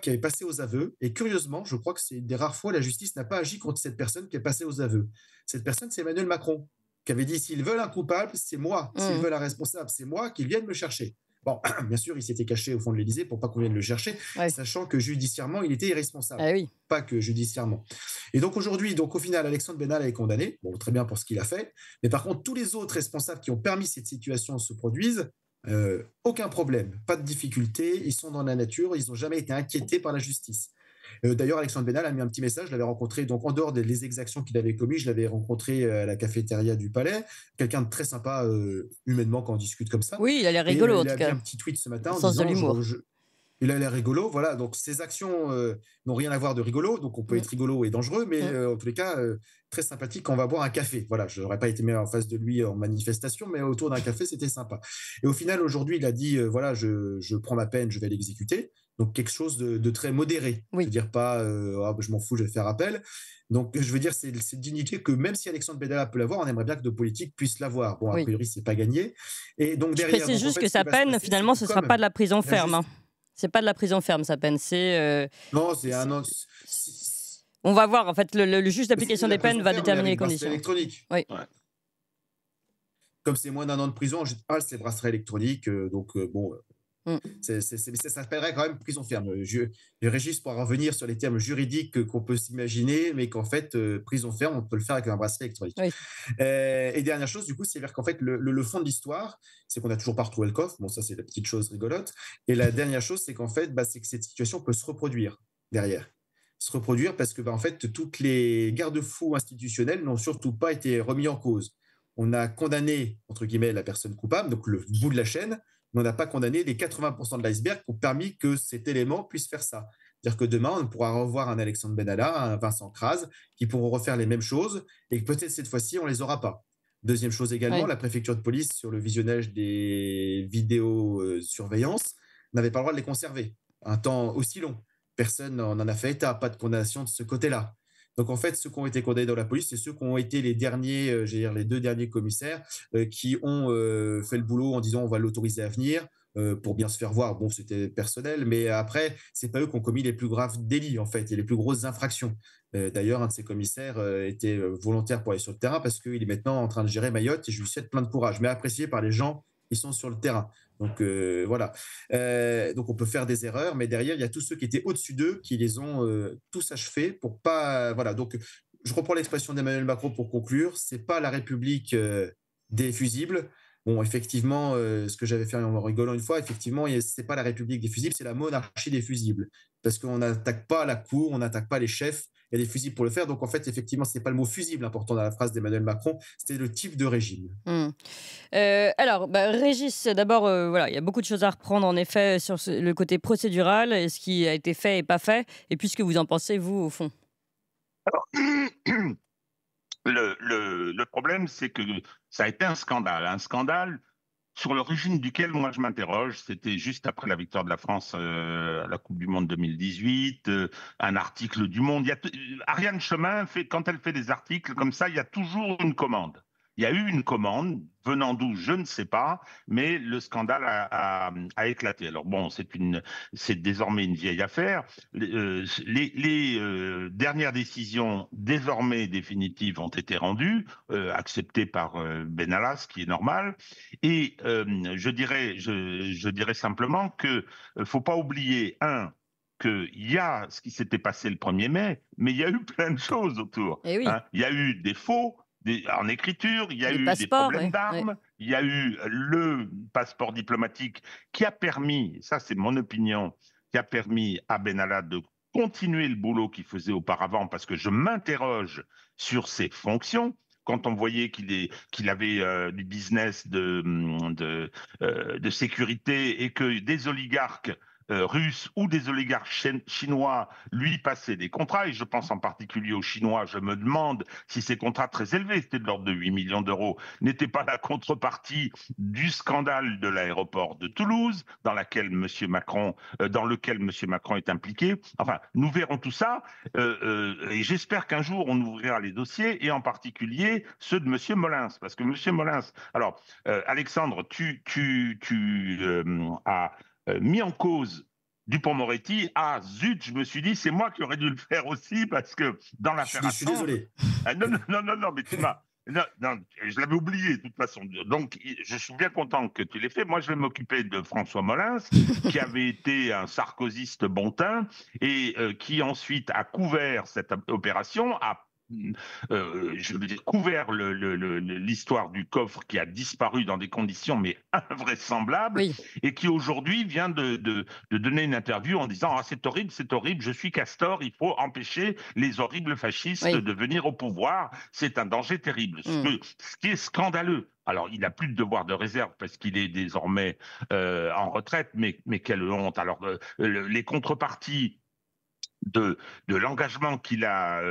qui avait passé aux aveux. Et curieusement, je crois que c'est une des rares fois la justice n'a pas agi contre cette personne qui est passée aux aveux. Cette personne, c'est Emmanuel Macron, qui avait dit s'ils veulent un coupable, c'est moi. S'ils veulent un responsable, c'est moi, qu'ils viennent me chercher. Bon, bien sûr, il s'était caché au fond de l'Élysée pour pas qu'on vienne le chercher, sachant que judiciairement, il était irresponsable. Pas que judiciairement. Et donc aujourd'hui, au final, Alexandre Benalla est condamné, très bien pour ce qu'il a fait, mais par contre, tous les autres responsables qui ont permis cette situation se produise, aucun problème, pas de difficulté, ils sont dans la nature, ils n'ont jamais été inquiétés par la justice. D'ailleurs, Alexandre Benalla a mis un petit message. Je l'avais rencontré, donc en dehors des exactions qu'il avait commises, je l'avais rencontré à la cafétéria du Palais. Quelqu'un de très sympa humainement quand on discute comme ça. Oui, il a l'air rigolo en tout cas. Il a mis un petit tweet ce matin en sens disant de l'humour. Il a l'air rigolo, voilà. Donc ces actions n'ont rien à voir de rigolo, donc on peut être rigolo et dangereux, mais en tous les cas très sympathique quand on va boire un café. Voilà, je n'aurais pas été mis en face de lui en manifestation, mais autour d'un café c'était sympa. Et au final aujourd'hui il a dit je prends ma peine, je vais l'exécuter. Donc quelque chose de très modéré. Je veux dire pas je m'en fous, je vais faire appel. Donc je veux dire c'est cette dignité que même si Alexandre Benalla peut l'avoir, on aimerait bien que de politiques puissent l'avoir. Bon, a priori c'est pas gagné. Et donc derrière, je précise juste que sa peine finalement ce sera pas de la prison ferme. C'est pas de la prison ferme sa peine, c'est non, c'est un an. On va voir en fait le juge d'application des peines va déterminer les conditions. Électronique. Oui. Ouais. Comme c'est moins d'1 an de prison, en général c'est bracelet électronique, ça s'appellerait quand même prison ferme. Régis pourra revenir sur les termes juridiques qu'on peut s'imaginer, mais qu'en fait, prison ferme, on peut le faire avec un bracelet électronique. Oui. Et dernière chose, du coup, c'est qu'en fait, le fond de l'histoire, c'est qu'on n'a toujours pas retrouvé le coffre. Bon, ça, c'est la petite chose rigolote. Et la dernière chose, c'est qu'en fait, c'est que cette situation peut se reproduire derrière. Se reproduire parce que, en fait, toutes les garde-fous institutionnels n'ont surtout pas été remis en cause. On a condamné, entre guillemets, la personne coupable, donc le bout de la chaîne, mais on n'a pas condamné les 80% de l'iceberg qui ont permis que cet élément puisse faire ça. C'est-à-dire que demain, on pourra revoir un Alexandre Benalla, un Vincent Kras, qui pourront refaire les mêmes choses et que peut-être cette fois-ci, on ne les aura pas. Deuxième chose également, la préfecture de police, sur le visionnage des vidéos surveillance, n'avait pas le droit de les conserver un temps aussi long. Personne n'en a fait état, pas de condamnation de ce côté-là. Donc en fait, ceux qui ont été condamnés dans la police, c'est ceux qui ont été les derniers, les 2 derniers commissaires qui ont fait le boulot en disant on va l'autoriser à venir pour bien se faire voir. Bon, c'était personnel, mais après, c'est pas eux qui ont commis les plus graves délits en fait et les plus grosses infractions. D'ailleurs, un de ces commissaires était volontaire pour aller sur le terrain parce qu'il est maintenant en train de gérer Mayotte et je lui souhaite plein de courage, mais apprécié par les gens qui sont sur le terrain. Donc voilà. Donc on peut faire des erreurs, mais derrière il y a tous ceux qui étaient au-dessus d'eux qui les ont tous achevés pour pas. Voilà. Donc je reprends l'expression d'Emmanuel Macron pour conclure. C'est pas la République des fusibles. Bon, effectivement, ce que j'avais fait en rigolant une fois, effectivement, c'est pas la République des fusibles, c'est la monarchie des fusibles. Parce qu'on n'attaque pas la cour, on n'attaque pas les chefs. Il y a des fusibles pour le faire. Donc, en fait, effectivement, ce n'est pas le mot fusible important dans la phrase d'Emmanuel Macron, c'était le type de régime. Alors, Régis, d'abord, voilà, il y a beaucoup de choses à reprendre, en effet, sur le côté procédural, et ce qui a été fait et pas fait, et puis ce que vous en pensez, vous, au fond. Alors, le problème, c'est que ça a été un scandale sur l'origine duquel moi je m'interroge. C'était juste après la victoire de la France à la Coupe du Monde 2018, un article du Monde. Ariane Chemin, quand elle fait des articles comme ça, il y a toujours une commande. Il y a eu une commande, venant d'où, je ne sais pas, mais le scandale a éclaté. Alors bon, c'est désormais une vieille affaire. Les dernières décisions, désormais définitives, ont été rendues, acceptées par Benalla, ce qui est normal. Et je dirais simplement que faut pas oublier, qu'il y a ce qui s'était passé le 1er mai, mais il y a eu plein de choses autour. Oui. Il y a eu des faux en écriture, il y a eu des problèmes d'armes, il y a eu le passeport diplomatique qui a permis, ça c'est mon opinion, qui a permis à Benalla de continuer le boulot qu'il faisait auparavant, parce que je m'interroge sur ses fonctions. Quand on voyait qu'il avait du business de sécurité et que des oligarques russes ou des oligarques chinois lui passaient des contrats, et je pense en particulier aux Chinois. Je me demande si ces contrats très élevés, c'était de l'ordre de 8 millions d'euros, n'étaient pas la contrepartie du scandale de l'aéroport de Toulouse, dans lequel M. Macron est impliqué. Enfin, nous verrons tout ça, et j'espère qu'un jour on ouvrira les dossiers, et en particulier ceux de M. Molins, parce que M. Molins... Alors, Alexandre, tu as mis en cause Dupond-Moretti. Ah zut, je me suis dit, c'est moi qui aurais dû le faire aussi, parce que dans l'affaire... Je suis désolé. Non, mais tu m'as... Non, je l'avais oublié de toute façon. Donc, je suis bien content que tu l'aies fait. Moi, je vais m'occuper de François Molins, qui avait été un sarkoziste bon teint et qui ensuite a couvert cette opération, je veux dire, couvert l'histoire du coffre qui a disparu dans des conditions mais invraisemblables, et qui aujourd'hui vient de donner une interview en disant « Ah, c'est horrible, je suis Castor, il faut empêcher les horribles fascistes de venir au pouvoir, c'est un danger terrible ». Ce qui est scandaleux. Alors, il n'a plus de devoir de réserve parce qu'il est désormais en retraite, mais quelle honte. Alors, les contreparties de l'engagement qu'il a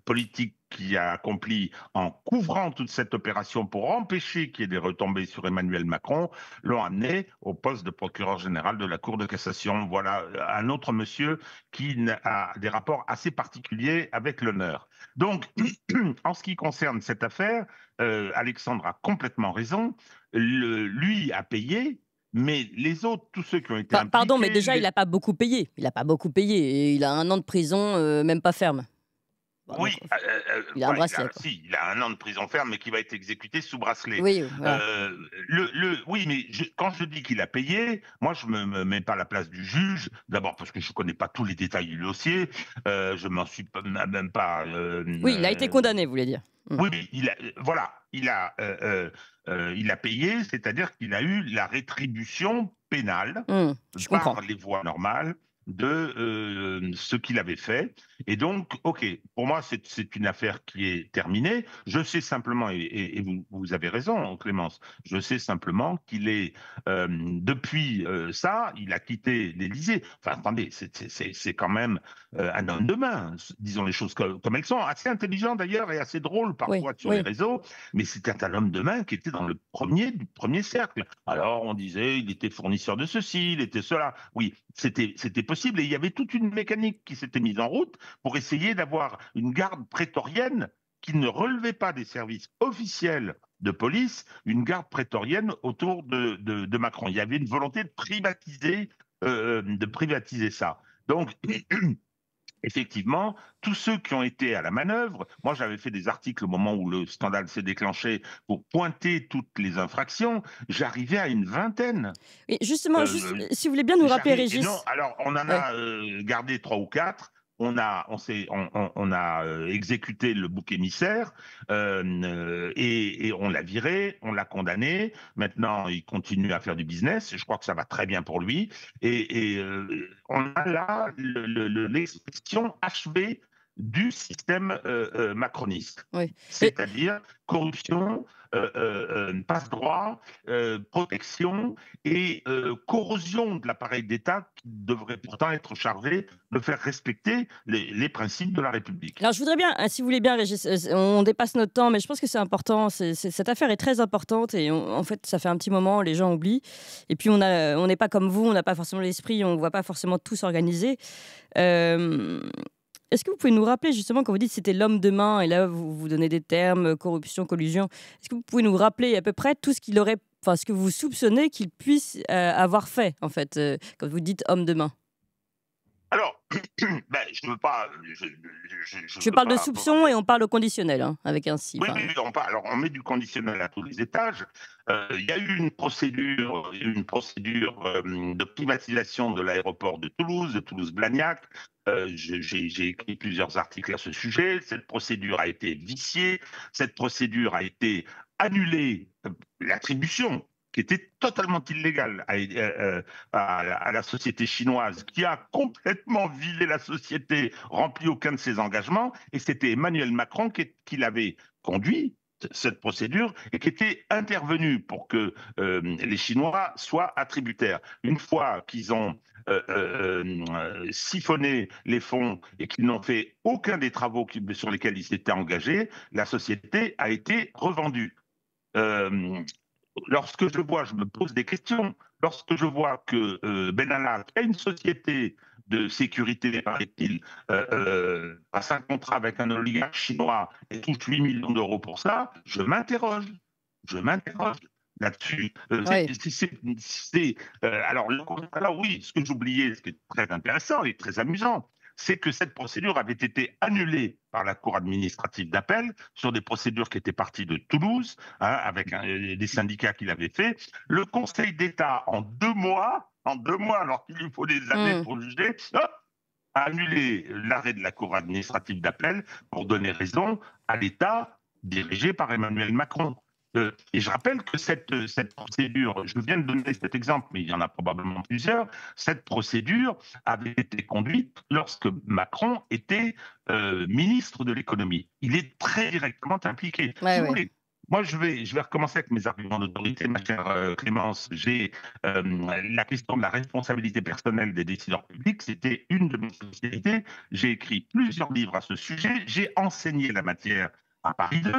politique qu'il a accompli en couvrant toute cette opération pour empêcher qu'il y ait des retombées sur Emmanuel Macron, l'ont amené au poste de procureur général de la Cour de cassation. Voilà un autre monsieur qui a des rapports assez particuliers avec l'honneur. Donc, en ce qui concerne cette affaire, Alexandre a complètement raison. Lui a payé. Mais les autres, tous ceux qui ont été impliqués... Pardon, mais déjà, il n'a pas beaucoup payé. Il Et il a 1 an de prison, même pas ferme. Oui, il a un bracelet. Il a 1 an de prison ferme, mais qui va être exécuté sous bracelet. Oui, voilà. Oui, mais quand je dis qu'il a payé, moi, je ne me mets pas à la place du juge. D'abord parce que je ne connais pas tous les détails du dossier. Je m'en suis même pas... oui, il a été condamné, vous voulez dire. Oui, il a payé, c'est-à-dire qu'il a eu la rétribution pénale par les voies normales de ce qu'il avait fait. Et donc, OK, pour moi, c'est une affaire qui est terminée. Je sais simplement, et vous avez raison, Clémence, je sais simplement qu'il est, depuis ça, il a quitté l'Élysée. Enfin, attendez, c'est quand même un homme de main, disons les choses comme elles sont, assez intelligent d'ailleurs et assez drôle parfois sur les réseaux, mais c'était un homme de main qui était dans le premier cercle. Alors, on disait, il était fournisseur de ceci, il était cela. Oui, c'était possible. Et il y avait toute une mécanique qui s'était mise en route pour essayer d'avoir une garde prétorienne qui ne relevait pas des services officiels de police, une garde prétorienne autour de Macron. Il y avait une volonté de privatiser ça. Donc, effectivement, tous ceux qui ont été à la manœuvre, moi j'avais fait des articles au moment où le scandale s'est déclenché pour pointer toutes les infractions, j'arriais à une vingtaine. Et justement, si vous voulez bien nous rappeler, Régis. Non, alors on en a gardé 3 ou 4. On a exécuté le bouc émissaire et on l'a viré, on l'a condamné. Maintenant, il continue à faire du business. Je crois que ça va très bien pour lui. Et on a là l'expression achevée du système macroniste. Oui. C'est-à-dire corruption, passe-droit, protection et corrosion de l'appareil d'État qui devrait pourtant être chargé de faire respecter les principes de la République. Alors je voudrais bien, si vous voulez bien, Régis, on dépasse notre temps, mais je pense que c'est important. Cette affaire est très importante et en fait, ça fait un petit moment, les gens oublient. Et puis on n'est pas comme vous, on n'a pas forcément l'esprit, on ne voit pas forcément tout s'organiser. Est-ce que vous pouvez nous rappeler justement quand vous dites que c'était l'homme de main et là vous donnez des termes, corruption, collusion, est-ce que vous pouvez nous rappeler à peu près tout ce qu'il aurait, enfin ce que vous soupçonnez qu'il puisse avoir fait en fait quand vous dites homme de main? Alors, je ne veux pas. Je parle de soupçon et on parle au conditionnel, hein, avec un si. Oui, alors on met du conditionnel à tous les étages. Il y a eu une procédure de privatisation de l'aéroport de Toulouse-Blagnac. J'ai écrit plusieurs articles à ce sujet. Cette procédure a été viciée. Cette procédure a été annulée. L'attribution qui était totalement illégale à la société chinoise, qui a complètement vidé la société, rempli aucun de ses engagements, et c'était Emmanuel Macron qui l'avait conduit, cette procédure, et qui était intervenu pour que les Chinois soient attributaires. Une fois qu'ils ont siphonné les fonds et qu'ils n'ont fait aucun des travaux sur lesquels ils s'étaient engagés, la société a été revendue. Lorsque je me pose des questions, lorsque je vois que Benalla, qui a une société de sécurité, paraît-il, passe un contrat avec un oligarque chinois et touche 8 millions d'euros pour ça, je m'interroge là-dessus. Alors, oui, ce que j'oubliais, ce qui est très intéressant et très amusant, c'est que cette procédure avait été annulée par la Cour administrative d'appel sur des procédures qui étaient parties de Toulouse, avec des syndicats qui l'avaient fait. Le Conseil d'État, en 2 mois, alors qu'il lui faut des années pour juger, a annulé l'arrêt de la Cour administrative d'appel pour donner raison à l'État dirigé par Emmanuel Macron. Et je rappelle que cette procédure, je viens de donner cet exemple, mais il y en a probablement plusieurs, cette procédure avait été conduite lorsque Macron était ministre de l'économie. Il est très directement impliqué. Moi, je vais recommencer avec mes arguments d'autorité, ma chère Clémence. J'ai la question de la responsabilité personnelle des décideurs publics, c'était une de mes spécialités. J'ai écrit plusieurs livres à ce sujet. J'ai enseigné la matière à Paris 2.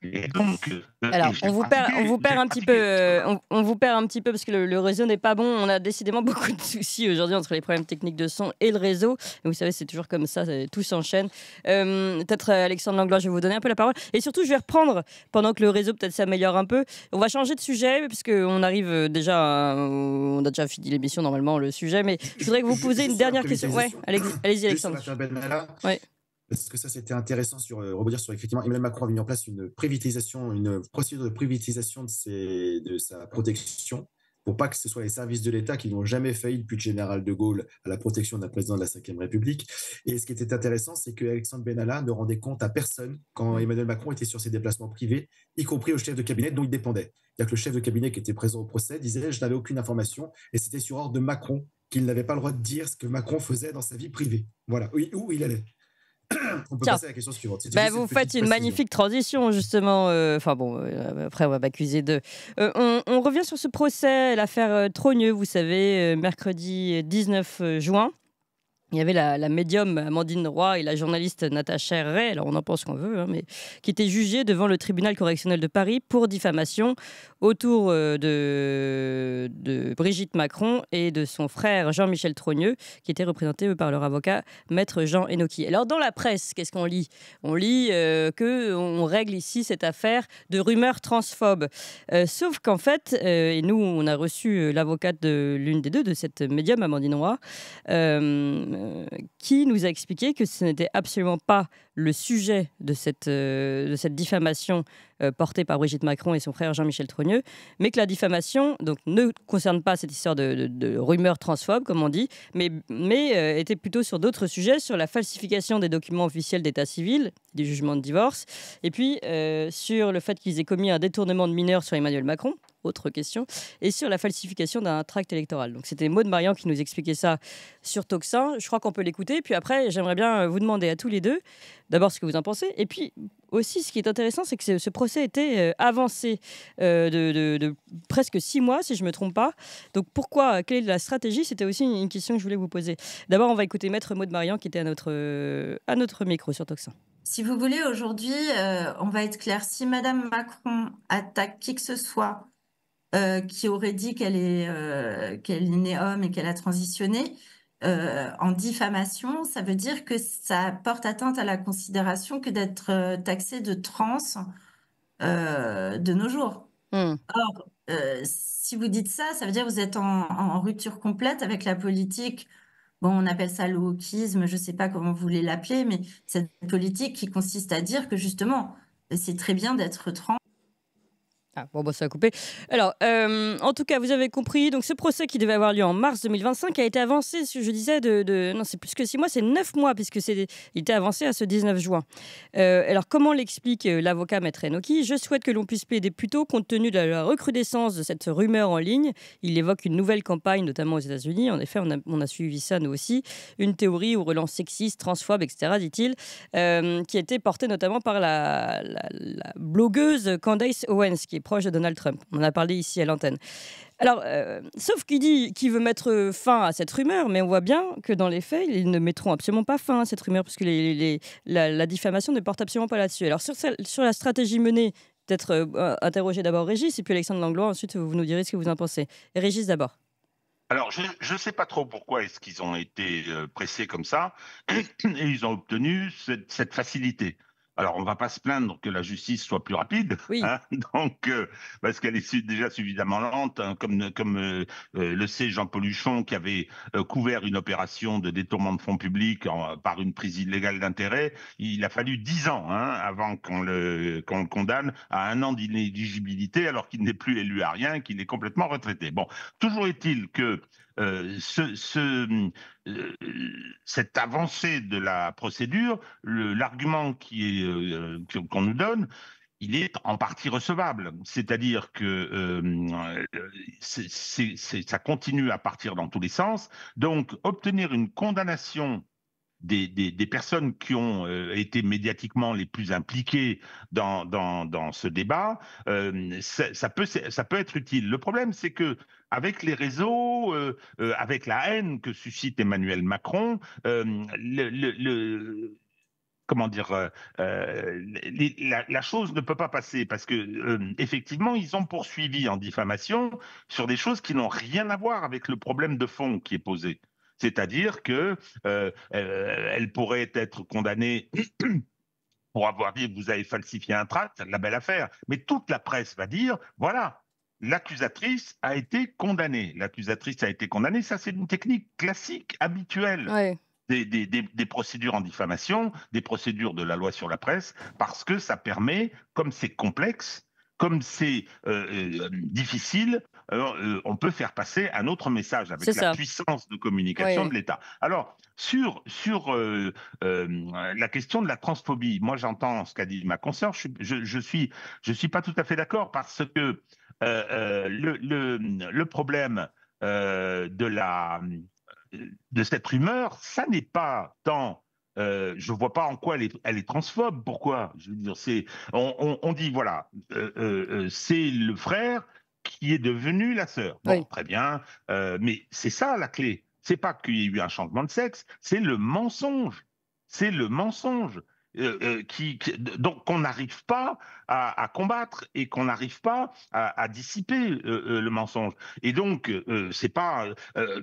Et donc, alors, on vous perd un petit peu parce que le réseau n'est pas bon. On a décidément beaucoup de soucis aujourd'hui entre les problèmes techniques de son et le réseau. Et vous savez, c'est toujours comme ça, tout s'enchaîne. Peut-être, Alexandre Langlois, je vais vous donner un peu la parole. Et surtout, je vais reprendre, pendant que le réseau peut-être s'améliore un peu. On va changer de sujet, parce qu'on arrive déjà, on a déjà fini l'émission, normalement, le sujet. Mais je voudrais que vous posiez une dernière question. Ouais, allez-y, Alexandre. Ouais. Parce que ça, c'était intéressant rebondir sur effectivement, Emmanuel Macron a mis en place une procédure de privatisation de sa protection pour pas que ce soit les services de l'État qui n'ont jamais failli depuis le général de Gaulle à la protection d'un président de la Ve République. Et ce qui était intéressant, c'est que Alexandre Benalla ne rendait compte à personne quand Emmanuel Macron était sur ses déplacements privés, y compris au chef de cabinet dont il dépendait. C'est-à-dire que le chef de cabinet qui était présent au procès disait « je n'avais aucune information » et c'était sur ordre de Macron qu'il n'avait pas le droit de dire ce que Macron faisait dans sa vie privée. Voilà, où il allait. On peut Tiens. passer à la question suivante. Vous faites une magnifique transition, justement. Après, on va m'accuser de... on revient sur ce procès, l'affaire Trogneux, vous savez, mercredi 19 juin. Il y avait la médium Amandine Roy et la journaliste Natacha Ray, alors on en pense qu'on veut, hein, mais qui étaient jugées devant le tribunal correctionnel de Paris pour diffamation autour de Brigitte Macron et de son frère Jean-Michel Trogneux, qui était représenté par leur avocat, maître Jean Enoki. Alors dans la presse, qu'est-ce qu'on lit ? On lit qu'on règle ici cette affaire de rumeurs transphobes. Sauf qu'en fait, et nous on a reçu l'avocate de l'une des deux, de cette médium Amandine Roy, qui nous a expliqué que ce n'était absolument pas le sujet de cette diffamation portée par Brigitte Macron et son frère Jean-Michel Trogneux, mais que la diffamation donc, ne concerne pas cette histoire de rumeurs transphobes, comme on dit, mais était plutôt sur d'autres sujets, sur la falsification des documents officiels d'état civil, du jugement de divorce, et puis sur le fait qu'ils aient commis un détournement de mineurs sur Emmanuel Macron, autre question, et sur la falsification d'un tract électoral. Donc c'était Maud Marian qui nous expliquait ça sur Toxin. Je crois qu'on peut l'écouter. Puis après, j'aimerais bien vous demander à tous les deux, d'abord ce que vous en pensez, et puis aussi ce qui est intéressant, c'est que ce procès était avancé de presque 6 mois, si je ne me trompe pas. Donc pourquoi, quelle est la stratégie ? C'était aussi une question que je voulais vous poser. D'abord, on va écouter Maître Maud Marian qui était à notre micro sur Toxin. Si vous voulez, aujourd'hui, on va être clair. Si Madame Macron attaque qui que ce soit qui aurait dit qu'elle est née homme et qu'elle a transitionné, en diffamation, ça veut dire que ça porte atteinte à la considération que d'être taxé de trans de nos jours. Or, si vous dites ça, ça veut dire que vous êtes en rupture complète avec la politique. Bon, on appelle ça le wokisme, je ne sais pas comment vous voulez l'appeler, mais cette politique qui consiste à dire que justement, c'est très bien d'être trans. Ah, bon, ça a coupé. Alors, en tout cas, vous avez compris. Donc, ce procès qui devait avoir lieu en mars 2025 a été avancé, je disais, non, c'est plus que 6 mois, c'est 9 mois, puisque il était avancé à ce 19 juin. Alors, comment l'explique l'avocat Maître Enoki ? Je souhaite que l'on puisse plaider plus tôt, compte tenu de la recrudescence de cette rumeur en ligne. Il évoque une nouvelle campagne, notamment aux États-Unis. En effet, on a suivi ça, nous aussi. Une théorie ou relance sexiste, transphobe, etc., dit-il, qui a été portée notamment par la blogueuse Candace Owens, qui est proche de Donald Trump. On en a parlé ici à l'antenne. Alors, sauf qu'il dit qu'il veut mettre fin à cette rumeur, mais on voit bien que dans les faits, ils ne mettront absolument pas fin à cette rumeur, parce que la diffamation ne porte absolument pas là-dessus. Alors, sur la stratégie menée, peut-être interroger d'abord Régis, et puis Alexandre Langlois, ensuite vous nous direz ce que vous en pensez. Et Régis d'abord. Alors, je ne sais pas trop pourquoi est-ce qu'ils ont été pressés comme ça, et ils ont obtenu cette facilité. Alors, on ne va pas se plaindre que la justice soit plus rapide, oui. Hein, donc, parce qu'elle est déjà suffisamment lente, hein, comme le sait Jean-Paul Huchon, qui avait couvert une opération de détournement de fonds publics par une prise illégale d'intérêt. Il a fallu 10 ans avant qu'on le condamne à 1 an d'inéligibilité, alors qu'il n'est plus élu à rien, qu'il est complètement retraité. Bon, toujours est-il que cette avancée de la procédure, l'argument qu'on nous donne, il est en partie recevable. C'est-à-dire que ça continue à partir dans tous les sens. Donc, obtenir une condamnation des personnes qui ont été médiatiquement les plus impliquées dans ce débat, ça peut être utile. Le problème, c'est que avec les réseaux, avec la haine que suscite Emmanuel Macron, comment dire, la chose ne peut pas passer parce que effectivement, ils ont poursuivi en diffamation sur des choses qui n'ont rien à voir avec le problème de fond qui est posé. C'est-à-dire que elle pourrait être condamnée pour avoir dit vous avez falsifié un tract, la belle affaire. Mais toute la presse va dire voilà, l'accusatrice a été condamnée. L'accusatrice a été condamnée. Ça, c'est une technique classique, habituelle. Ouais. Des procédures en diffamation, des procédures de la loi sur la presse, parce que ça permet, comme c'est complexe, comme c'est difficile, on peut faire passer un autre message avec la puissance de communication de l'État. Alors, sur la question de la transphobie, moi j'entends ce qu'a dit ma consoeur, je suis pas tout à fait d'accord parce que le problème de de cette rumeur, ça n'est pas tant... je ne vois pas en quoi elle est transphobe. Pourquoi? Je veux dire, on dit, voilà, c'est le frère qui est devenu la sœur. Bon, très bien, mais c'est ça la clé. C'est pas qu'il y ait eu un changement de sexe, c'est le mensonge. C'est le mensonge. Donc qu'on n'arrive pas à combattre et qu'on n'arrive pas à dissiper le mensonge. Et donc, c'est pas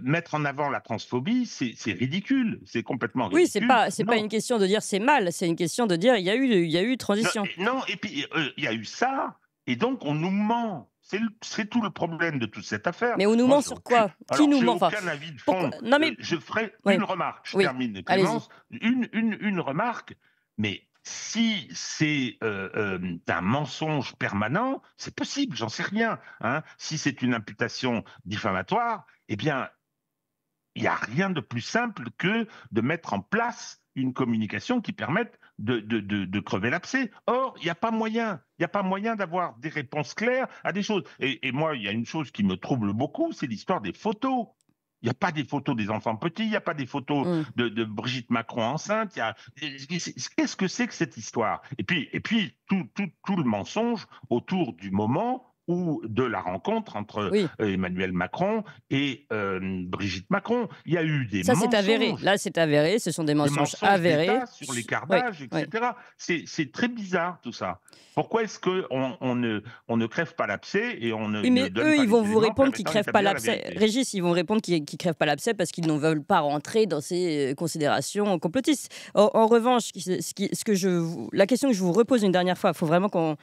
mettre en avant la transphobie, c'est ridicule, c'est complètement ridicule. Oui, c'est pas une question de dire c'est mal, c'est une question de dire il y a eu transition. Non, et puis il y a eu ça, et donc on nous ment. C'est tout le problème de toute cette affaire. Mais on nous ment sur quoi? Qui nous ment? Aucun avis de fond. Non, mais... Je ferai une remarque. Je termine, Clémence. Une remarque. Mais si c'est un mensonge permanent, c'est possible, j'en sais rien. Hein. Si c'est une imputation diffamatoire, eh bien, il n'y a rien de plus simple que de mettre en place une communication qui permette de crever l'abcès. Or, il n'y a pas moyen. Il n'y a pas moyen d'avoir des réponses claires à des choses. Et moi, il y a une chose qui me trouble beaucoup, c'est l'histoire des photos. Il n'y a pas des photos des enfants petits, il n'y a pas des photos de Brigitte Macron enceinte. Qu'est-ce que c'est que cette histoire? Et puis tout le mensonge autour du moment ou de la rencontre entre Emmanuel Macron et Brigitte Macron. Il y a eu des mensonges. Ça, c'est avéré. Là, c'est avéré. Ce sont des mensonges avérés. Sur les cardages, etc. C'est très bizarre, tout ça. Pourquoi est-ce qu'on ne crève pas l'abcès et on ne mais donne eux, pas ils vont vous répondre qu'ils ne crèvent pas l'abcès. l'abcès. Régis, ils vont répondre qu'ils ne crèvent pas l'abcès parce qu'ils ne veulent pas rentrer dans ces considérations complotistes. En revanche, la question que je vous repose une dernière fois, il faut vraiment qu'on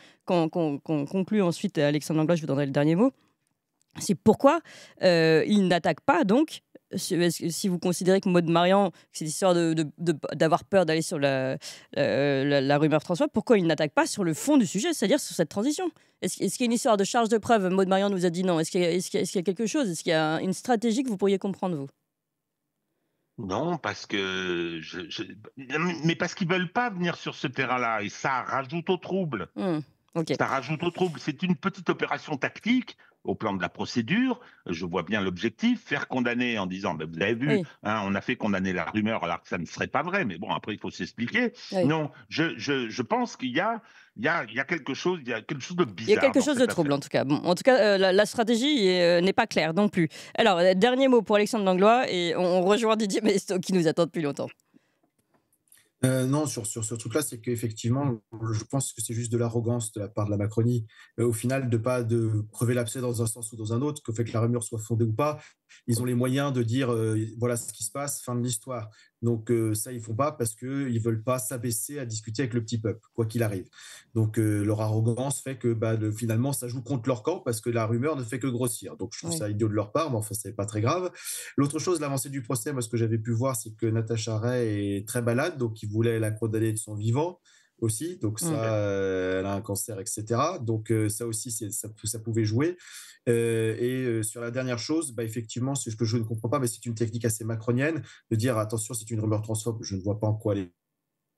conclue ensuite, Alexandre Langlois, je vous donnerai le dernier mot, c'est pourquoi ils n'attaquent pas, donc, si vous considérez que Maud Marian, c'est l'histoire d'avoir peur d'aller sur la rumeur transphobe, pourquoi ils n'attaquent pas sur le fond du sujet, c'est-à-dire sur cette transition? Est-ce qu'il y a une histoire de charge de preuve? Maud Marian nous a dit non. Est-ce qu'il y a quelque chose? Est-ce qu'il y a une stratégie que vous pourriez comprendre, vous? Non, parce que mais parce qu'ils veulent pas venir sur ce terrain-là et ça rajoute au trouble. Ça rajoute au trouble. C'est une petite opération tactique au plan de la procédure. Je vois bien l'objectif, faire condamner en disant ben, vous avez vu, hein, on a fait condamner la rumeur alors que ça ne serait pas vrai, mais bon, après il faut s'expliquer. Non, je pense qu'il y a quelque chose, de bizarre. Il y a quelque chose de trouble, en tout cas. Bon, en tout cas, la stratégie n'est pas claire non plus. Alors, dernier mot pour Alexandre Langlois, et on rejoint Didier Maistre qui nous attend depuis longtemps. Non, sur ce truc-là, c'est qu'effectivement, je pense que c'est juste de l'arrogance de la part de la Macronie. Au final, de crever l'abcès dans un sens ou dans un autre, qu'au fait que la rumeur soit fondée ou pas, ils ont les moyens de dire voilà ce qui se passe, fin de l'histoire. Donc ça, ils font pas parce qu'ils ne veulent pas s'abaisser à discuter avec le petit peuple, quoi qu'il arrive. Donc leur arrogance fait que finalement, ça joue contre leur camp parce que la rumeur ne fait que grossir. Donc je trouve ça idiot de leur part, mais enfin, c'est pas très grave. L'autre chose, l'avancée du procès, moi, ce que j'avais pu voir, c'est que Natacha Ray est très malade, donc il voulait la condamner de son vivant aussi. Donc ça, elle a un cancer, etc. Donc ça aussi, ça pouvait jouer. Sur la dernière chose, effectivement, ce que je ne comprends pas, mais c'est une technique assez macronienne de dire attention, c'est une rumeur transphobe. Je ne vois pas en quoi elle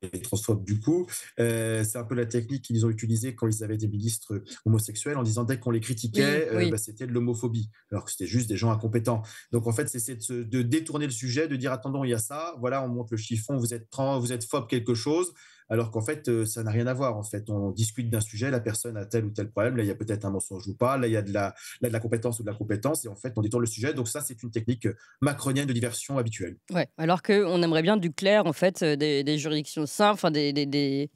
est transphobe du coup. C'est un peu la technique qu'ils ont utilisée quand ils avaient des ministres homosexuels en disant dès qu'on les critiquait, c'était de l'homophobie, alors que c'était juste des gens incompétents. Donc en fait, c'est de détourner le sujet, de dire attendons, il y a ça, voilà, on monte le chiffon, vous êtes phobe quelque chose. Alors qu'en fait, ça n'a rien à voir. En fait, on discute d'un sujet, la personne a tel ou tel problème. Là, il y a peut-être un mensonge ou pas. Là, il y a de la compétence ou de la compétence. Et en fait, on détourne le sujet. Donc ça, c'est une technique macronienne de diversion habituelle. Ouais. Alors qu'on aimerait bien du clair, en fait, des juridictions simples, enfin des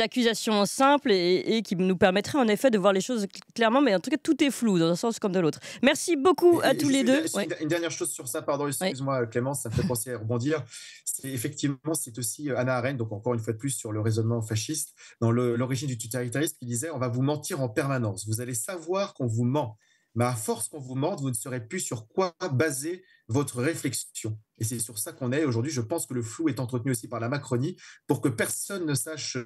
accusations simples et qui nous permettraient en effet de voir les choses clairement. Mais en tout cas, tout est flou dans un sens comme de l'autre. Merci beaucoup à tous les deux. Une dernière chose sur ça, pardon, excuse-moi Clémence, ça me fait penser à rebondir. C'est aussi Hannah Arendt, donc encore une fois de plus sur le raisonnement fasciste, dans l'origine du totalitarisme, qui disait on va vous mentir en permanence, vous allez savoir qu'on vous ment, mais à force qu'on vous mente, vous ne saurez plus sur quoi baser votre réflexion. Et c'est sur ça qu'on est aujourd'hui. Je pense que le flou est entretenu aussi par la Macronie pour que personne ne sache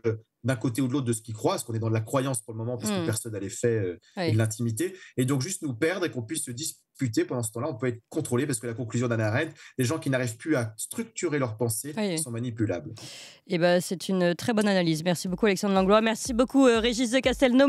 d'un côté ou de l'autre de ce qu'il croit, parce qu'on est dans de la croyance pour le moment, parce que personne n'a les faits et de l'intimité. Et donc juste nous perdre et qu'on puisse se disputer pendant ce temps-là, on peut être contrôlé, parce que la conclusion d'Hannah Arendt, les gens qui n'arrivent plus à structurer leurs pensées sont manipulables. Et c'est une très bonne analyse. Merci beaucoup Alexandre Langlois. Merci beaucoup Régis de Castelnau.